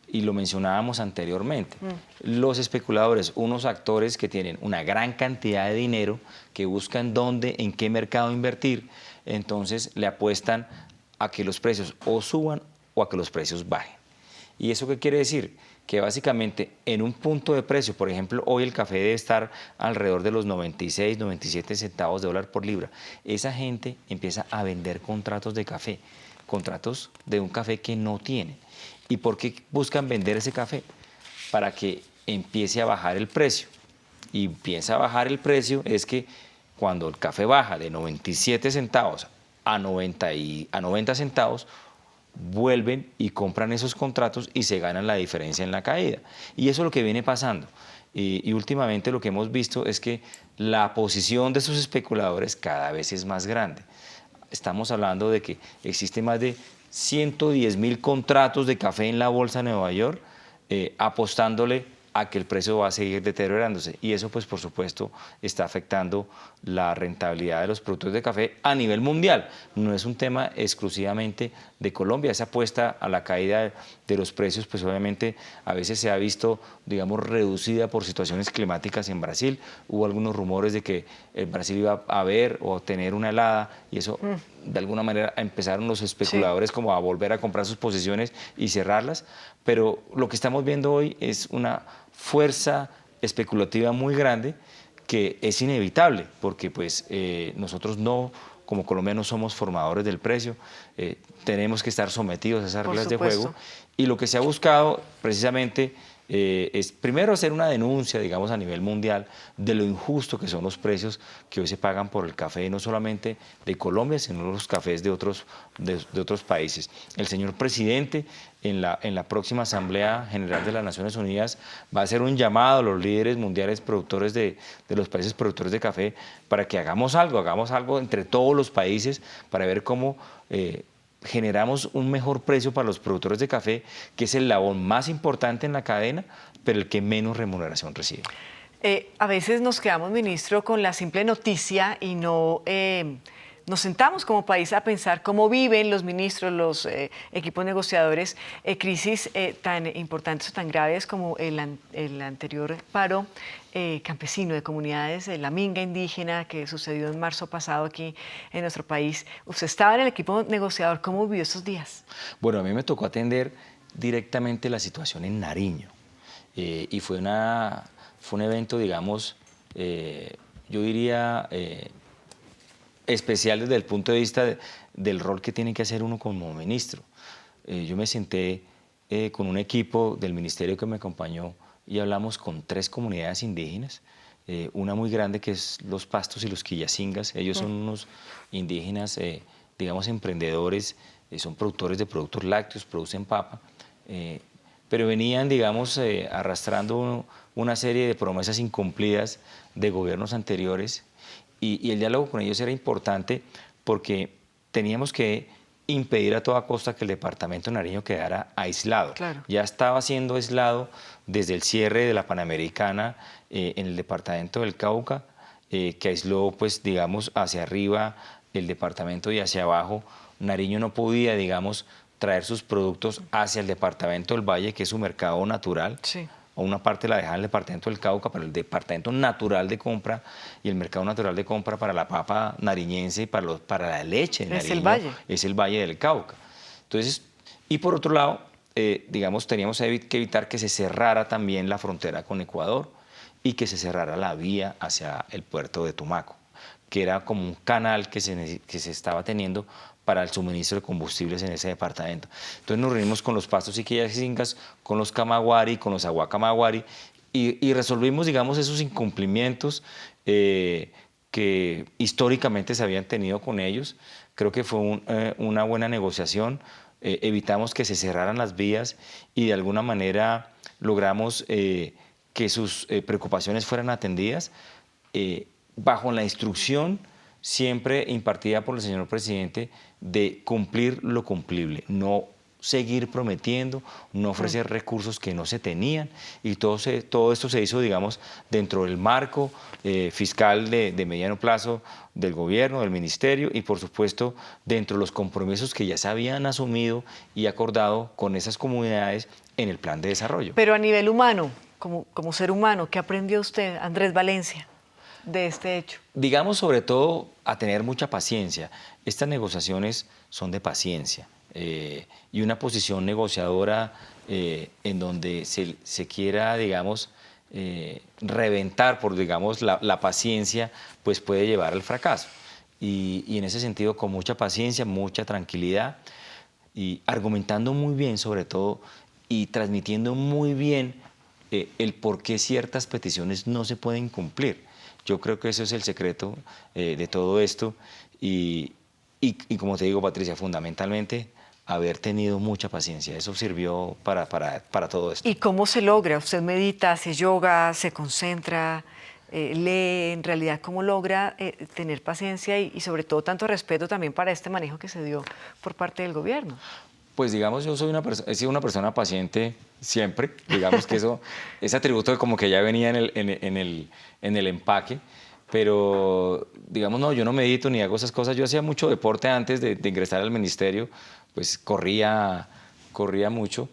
Y lo mencionábamos anteriormente. Los especuladores, unos actores que tienen una gran cantidad de dinero, que buscan dónde, en qué mercado invertir, entonces le apuestan a que los precios o suban o a que los precios bajen. ¿Y eso qué quiere decir? Que básicamente en un punto de precio, por ejemplo, hoy el café debe estar alrededor de los 96, 97 centavos de dólar por libra. Esa gente empieza a vender contratos de café, contratos de un café que no tiene. ¿Y por qué buscan vender ese café? Para que empiece a bajar el precio. Y empieza a bajar el precio es que cuando el café baja de 97 centavos a 90 centavos, vuelven y compran esos contratos y se ganan la diferencia en la caída. Y eso es lo que viene pasando. Y últimamente lo que hemos visto es que la posición de esos especuladores cada vez es más grande. Estamos hablando de que existen más de 110.000 contratos de café en la bolsa de Nueva York, apostándole a que el precio va a seguir deteriorándose. Y eso, pues, por supuesto, está afectando la rentabilidad de los productos de café a nivel mundial. No es un tema exclusivamente de Colombia. Esa apuesta a la caída de los precios, pues, obviamente, a veces se ha visto, digamos, reducida por situaciones climáticas en Brasil. Hubo algunos rumores de que Brasil iba a haber o tener una helada, y eso, de alguna manera, empezaron los especuladores como a volver a comprar sus posiciones y cerrarlas. Pero lo que estamos viendo hoy es una fuerza especulativa muy grande que es inevitable, porque pues nosotros no, como colombianos, somos formadores del precio, tenemos que estar sometidos a esas reglas de juego, y lo que se ha buscado precisamente es primero hacer una denuncia, digamos, a nivel mundial de lo injusto que son los precios que hoy se pagan por el café, no solamente de Colombia, sino los cafés de otros países. El señor presidente en la próxima Asamblea General de las Naciones Unidas va a hacer un llamado a los líderes mundiales productores de los países productores de café para que hagamos algo entre todos los países para ver cómo generamos un mejor precio para los productores de café, que es el labón más importante en la cadena, pero el que menos remuneración recibe. A veces nos quedamos, ministro, con la simple noticia y no nos sentamos como país a pensar cómo viven los ministros, los equipos negociadores, crisis tan importantes o tan graves como el anterior paro campesino de comunidades, la minga indígena que sucedió en marzo pasado aquí en nuestro país. Usted estaba en el equipo negociador, ¿cómo vivió esos días? Bueno, a mí me tocó atender directamente la situación en Nariño, y fue un evento, digamos, yo diría especial desde el punto de vista del rol que tiene que hacer uno como ministro. Yo me senté con un equipo del ministerio que me acompañó y hablamos con 3 comunidades indígenas, una muy grande que es los Pastos y los Quillacingas. Ellos son unos indígenas, digamos, emprendedores, son productores de productos lácteos, producen papa, pero venían, digamos, arrastrando una serie de promesas incumplidas de gobiernos anteriores, y el diálogo con ellos era importante porque teníamos que impedir a toda costa que el departamento de Nariño quedara aislado. Claro. Ya estaba siendo aislado desde el cierre de la Panamericana en el departamento del Cauca, que aisló, pues, digamos, hacia arriba el departamento y hacia abajo. Nariño no podía, digamos, traer sus productos hacia el departamento del Valle, que es su mercado natural. Sí. O una parte la dejaban en el departamento del Cauca, pero el departamento natural de compra y el mercado natural de compra para la papa nariñense y para la leche de Nariño, es el Valle. Es el Valle del Cauca. Entonces, y por otro lado, digamos, teníamos que evitar que se cerrara también la frontera con Ecuador y que se cerrara la vía hacia el puerto de Tumaco, que era como un canal que se estaba teniendo para el suministro de combustibles en ese departamento. Entonces nos reunimos con los Pastos y Quillacingas, con los Camagüari, con los Aguacamagüari, y resolvimos, digamos, esos incumplimientos que históricamente se habían tenido con ellos. Creo que fue una buena negociación, evitamos que se cerraran las vías y de alguna manera logramos que sus preocupaciones fueran atendidas bajo la instrucción siempre impartida por el señor presidente de cumplir lo cumplible, no seguir prometiendo, no ofrecer recursos que no se tenían, y todo esto se hizo, digamos, dentro del marco fiscal de mediano plazo del gobierno, del ministerio, y por supuesto dentro de los compromisos que ya se habían asumido y acordado con esas comunidades en el plan de desarrollo. Pero a nivel humano, como ser humano, ¿qué aprendió usted, Andrés Valencia, de este hecho? Digamos, sobre todo, a tener mucha paciencia. Estas negociaciones son de paciencia, y una posición negociadora en donde se quiera, digamos, reventar por, digamos, la paciencia, pues puede llevar al fracaso. Y en ese sentido, con mucha paciencia, mucha tranquilidad, y argumentando muy bien, sobre todo, y transmitiendo muy bien el por qué ciertas peticiones no se pueden cumplir. Yo creo que eso es el secreto de todo esto, y como te digo, Patricia, fundamentalmente haber tenido mucha paciencia. Eso sirvió para todo esto. ¿Y cómo se logra? ¿Usted medita, hace yoga, se concentra, lee? En realidad, ¿cómo logra tener paciencia y sobre todo tanto respeto también para este manejo que se dio por parte del gobierno? Pues digamos, yo he sido una persona paciente siempre, digamos que ese atributo como que ya venía en el empaque, pero digamos, no, yo no medito ni hago esas cosas. Yo hacía mucho deporte antes de ingresar al ministerio, pues corría mucho,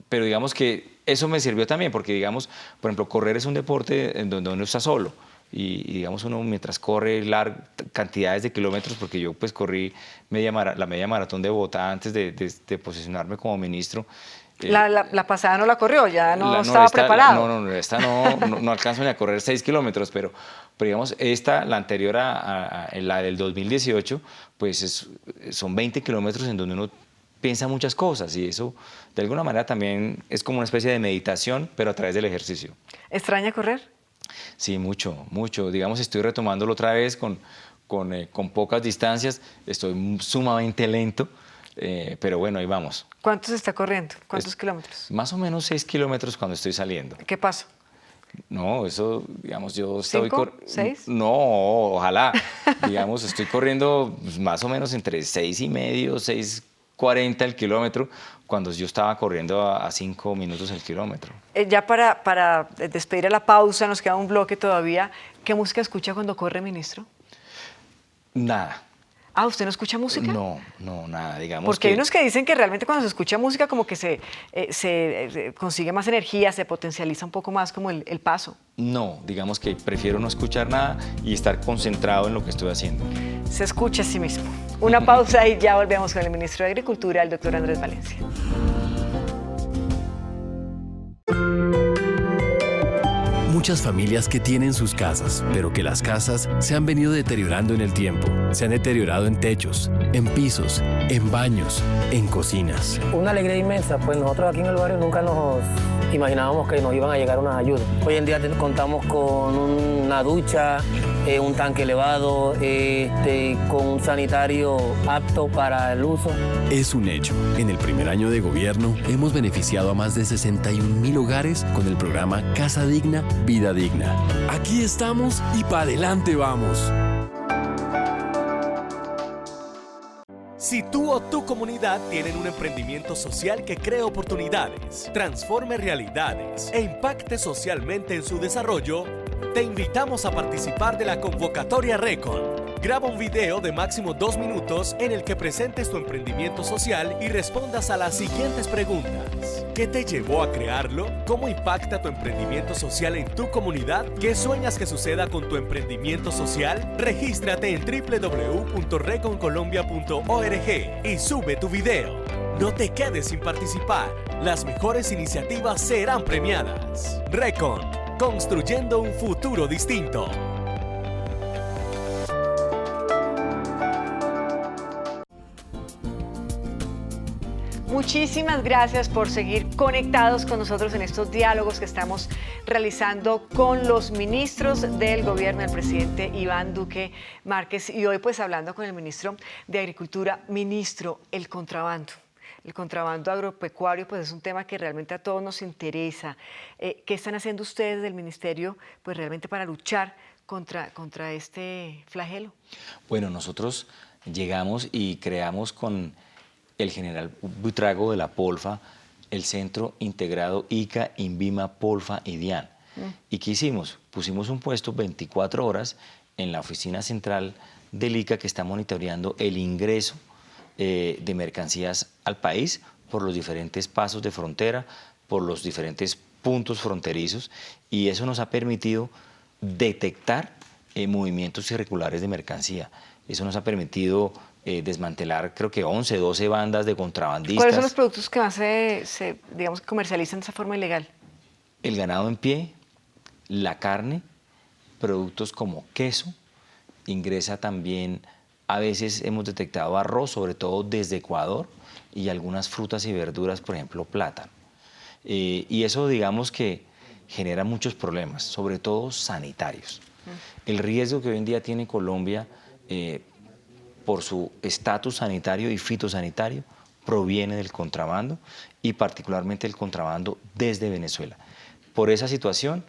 pero digamos que eso me sirvió también, porque digamos, por ejemplo, correr es un deporte en donde uno está solo. Y digamos, uno mientras corre cantidades de kilómetros, porque yo pues corrí la media maratón de Bogotá antes de posicionarme como ministro. La pasada no la corrió, ya no estaba preparado. Esta no alcanzo ni a correr 6 kilómetros, pero digamos, la anterior a la del 2018, pues son 20 kilómetros en donde uno piensa muchas cosas, y eso de alguna manera también es como una especie de meditación, pero a través del ejercicio. ¿Extraña correr? Sí, mucho. Digamos, estoy retomándolo otra vez con pocas distancias. Estoy sumamente lento, pero bueno, ahí vamos. ¿Cuánto se está corriendo? ¿Cuántos kilómetros? Más o menos 6 kilómetros cuando estoy saliendo. ¿Qué pasó? No, eso, digamos, yo estoy... ¿5? ¿6? No, ojalá. Digamos, estoy corriendo más o menos entre 6,5, 6:40 el kilómetro, cuando yo estaba corriendo a 5 minutos el kilómetro. Ya para despedir a la pausa, nos queda un bloque todavía. ¿Qué música escucha cuando corre, ministro? Nada. Ah, ¿usted no escucha música? No, nada, digamos. Porque hay unos que dicen que realmente cuando se escucha música como que se consigue más energía, se potencializa un poco más como el paso. No, digamos que prefiero no escuchar nada y estar concentrado en lo que estoy haciendo. Se escucha a sí mismo. Una pausa y ya volvemos con el ministro de Agricultura, el doctor Andrés Valencia. Muchas familias que tienen sus casas, pero que las casas se han venido deteriorando en el tiempo. Se han deteriorado en techos, en pisos, en baños, en cocinas. Una alegría inmensa, pues nosotros aquí en el barrio nunca nos imaginábamos que nos iban a llegar unas ayudas. Hoy en día contamos con una ducha, un tanque elevado, con un sanitario apto para el uso. Es un hecho. En el primer año de gobierno hemos beneficiado a más de 61,000 hogares con el programa Casa Digna, Vida Digna. Aquí estamos y para adelante vamos. Si tú o tu comunidad tienen un emprendimiento social que cree oportunidades, transforme realidades e impacte socialmente en su desarrollo, te invitamos a participar de la convocatoria Recon. Graba un video de máximo 2 minutos en el que presentes tu emprendimiento social y respondas a las siguientes preguntas. ¿Qué te llevó a crearlo? ¿Cómo impacta tu emprendimiento social en tu comunidad? ¿Qué sueñas que suceda con tu emprendimiento social? Regístrate en www.reconcolombia.org y sube tu video. No te quedes sin participar. Las mejores iniciativas serán premiadas. Recon, construyendo un futuro distinto. Muchísimas gracias por seguir conectados con nosotros en estos diálogos que estamos realizando con los ministros del gobierno del presidente Iván Duque Márquez. Y hoy pues hablando con el ministro de Agricultura. Ministro, el contrabando agropecuario pues es un tema que realmente a todos nos interesa. ¿Qué están haciendo ustedes del ministerio pues realmente para luchar contra este flagelo? Bueno, nosotros llegamos y creamos con el general Buitrago de la Polfa el Centro Integrado ICA, INVIMA, Polfa y DIAN. ¿Y qué hicimos? Pusimos un puesto 24 horas en la oficina central del ICA que está monitoreando el ingreso de mercancías al país por los diferentes pasos de frontera, por los diferentes puntos fronterizos, y eso nos ha permitido detectar movimientos irregulares de mercancía. Eso nos ha permitido desmantelar creo que 11, 12 bandas de contrabandistas. ¿Cuáles son los productos que más digamos, comercializan de esa forma ilegal? El ganado en pie, la carne, productos como queso, ingresa también, a veces hemos detectado arroz, sobre todo desde Ecuador, y algunas frutas y verduras, por ejemplo, plátano. Y eso digamos que genera muchos problemas, sobre todo sanitarios. El riesgo que hoy en día tiene Colombia por su estatus sanitario y fitosanitario proviene del contrabando, y particularmente el contrabando desde Venezuela. Por esa situación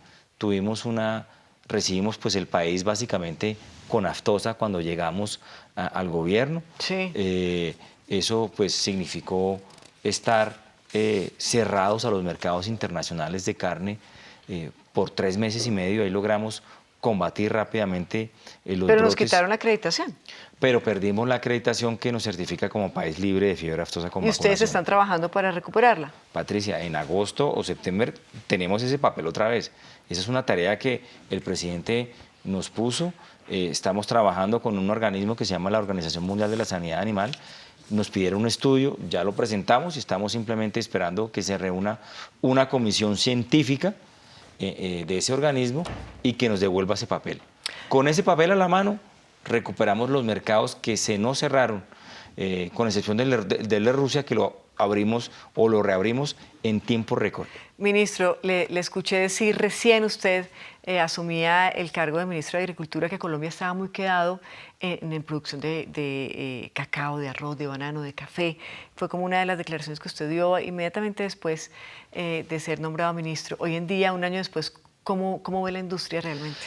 recibimos pues el país básicamente con aftosa cuando llegamos al gobierno. Sí. Eso pues significó estar cerrados a los mercados internacionales de carne por 3 meses y medio. Ahí logramos combatir rápidamente los Pero nos brotes, quitaron la acreditación. pero perdimos la acreditación que nos certifica como país libre de fiebre aftosa con Y ustedes vacunación. están trabajando para recuperarla. Patricia, en agosto o septiembre tenemos ese papel otra vez. Esa es una tarea que el presidente nos puso. Estamos trabajando con un organismo que se llama la Organización Mundial de la Sanidad Animal. Nos pidieron un estudio, ya lo presentamos y estamos simplemente esperando que se reúna una comisión científica de ese organismo y que nos devuelva ese papel. Con ese papel a la mano recuperamos los mercados que se nos cerraron, con excepción del de Rusia, que lo abrimos o lo reabrimos en tiempo récord. Ministro, le escuché decir recién usted asumía el cargo de ministro de Agricultura que Colombia estaba muy quedado en producción de cacao, de arroz, de banano, de café. Fue como una de las declaraciones que usted dio inmediatamente después de ser nombrado ministro. Hoy en día, un año después, ¿cómo ve la industria realmente?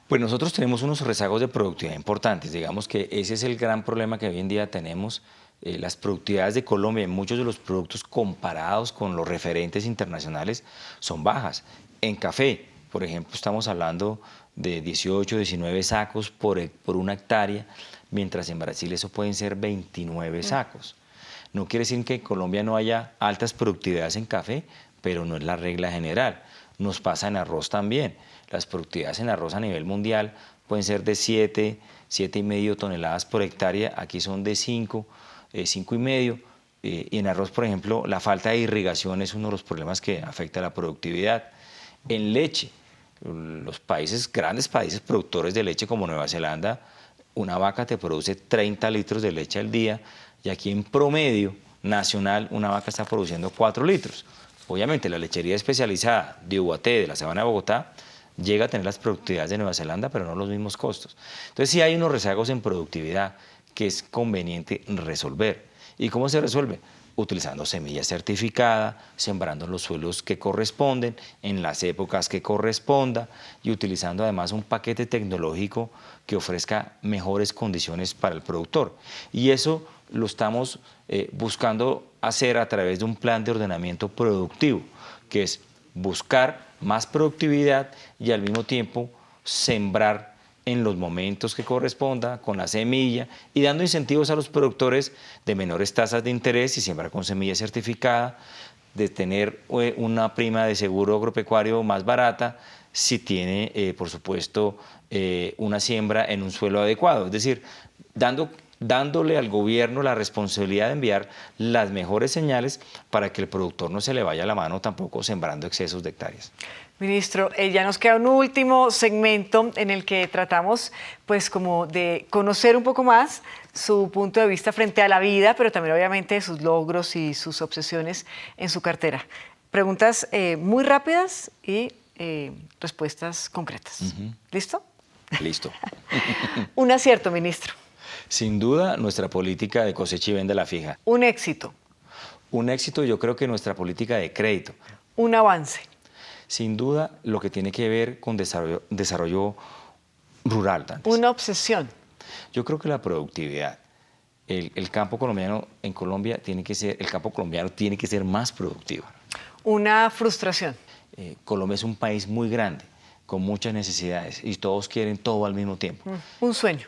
Pues nosotros tenemos unos rezagos de productividad importantes. Digamos que ese es el gran problema que hoy en día tenemos. Las productividades de Colombia en muchos de los productos comparados con los referentes internacionales son bajas. En café, por ejemplo, estamos hablando de 18, 19 sacos por 1 hectárea, mientras en Brasil eso pueden ser 29 sacos. No quiere decir que en Colombia no haya altas productividades en café, pero no es la regla general. Nos pasa en arroz también. Las productividades en arroz a nivel mundial pueden ser de 7,5 toneladas por hectárea, aquí son de 5,5. Y en arroz, por ejemplo, la falta de irrigación es uno de los problemas que afecta a la productividad. En leche, los grandes países productores de leche como Nueva Zelanda, una vaca te produce 30 litros de leche al día y aquí en promedio nacional una vaca está produciendo 4 litros. Obviamente la lechería especializada de Ubaté, de la Sabana de Bogotá, llega a tener las productividades de Nueva Zelanda, pero no los mismos costos. Entonces sí hay unos rezagos en productividad que es conveniente resolver. ¿Y cómo se resuelve? Utilizando semilla certificada, sembrando los suelos que corresponden, en las épocas que corresponda y utilizando además un paquete tecnológico que ofrezca mejores condiciones para el productor. Y eso lo estamos buscando hacer a través de un plan de ordenamiento productivo, que es buscar más productividad y al mismo tiempo sembrar en los momentos que corresponda, con la semilla y dando incentivos a los productores de menores tasas de interés y sembrar con semilla certificada, de tener una prima de seguro agropecuario más barata si tiene, por supuesto, una siembra en un suelo adecuado. Es decir, dándole al gobierno la responsabilidad de enviar las mejores señales para que el productor no se le vaya la mano tampoco sembrando excesos de hectáreas. Ministro, ya nos queda un último segmento en el que tratamos pues como de conocer un poco más su punto de vista frente a la vida, pero también obviamente sus logros y sus obsesiones en su cartera. Preguntas muy rápidas y respuestas concretas. ¿Listo? Listo. Un acierto, ministro. Sin duda, nuestra política de cosecha y venta a la fija. Un éxito. Un éxito, yo creo que nuestra política de crédito. Un avance. Sin duda, lo que tiene que ver con desarrollo rural. Una obsesión. Yo creo que la productividad. El campo colombiano en Colombia tiene que ser más productivo. Una frustración. Colombia es un país muy grande, con muchas necesidades y todos quieren todo al mismo tiempo. Un sueño.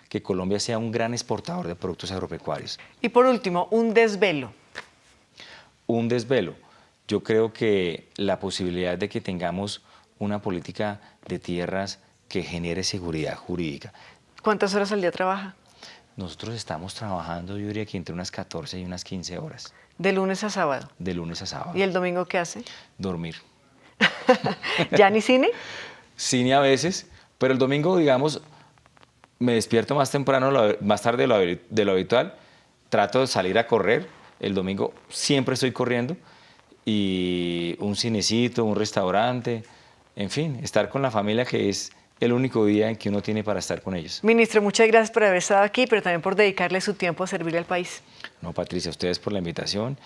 Que Colombia sea un gran exportador de productos agropecuarios. Y por último, un desvelo. Un desvelo. Yo creo que la posibilidad de que tengamos una política de tierras que genere seguridad jurídica. ¿Cuántas horas al día trabaja? Nosotros estamos trabajando, yo diría que entre unas 14 y unas 15 horas. ¿De lunes a sábado? De lunes a sábado. ¿Y el domingo qué hace? Dormir. ¿Ya ni cine? Cine a veces, pero el domingo, digamos, me despierto más temprano, más tarde de lo habitual, trato de salir a correr. El domingo siempre estoy corriendo. Y un cinecito, un restaurante, en fin, estar con la familia que es el único día en que uno tiene para estar con ellos. Ministro, muchas gracias por haber estado aquí, pero también por dedicarle su tiempo a servirle al país. No, Patricia, a ustedes por la invitación,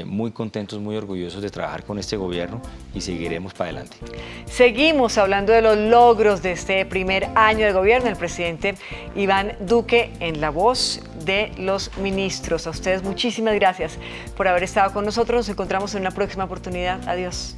muy contentos, muy orgullosos de trabajar con este gobierno y seguiremos para adelante. Seguimos hablando de los logros de este primer año de gobierno del presidente Iván Duque en la voz de los ministros. A ustedes muchísimas gracias por haber estado con nosotros. Nos encontramos en una próxima oportunidad. Adiós.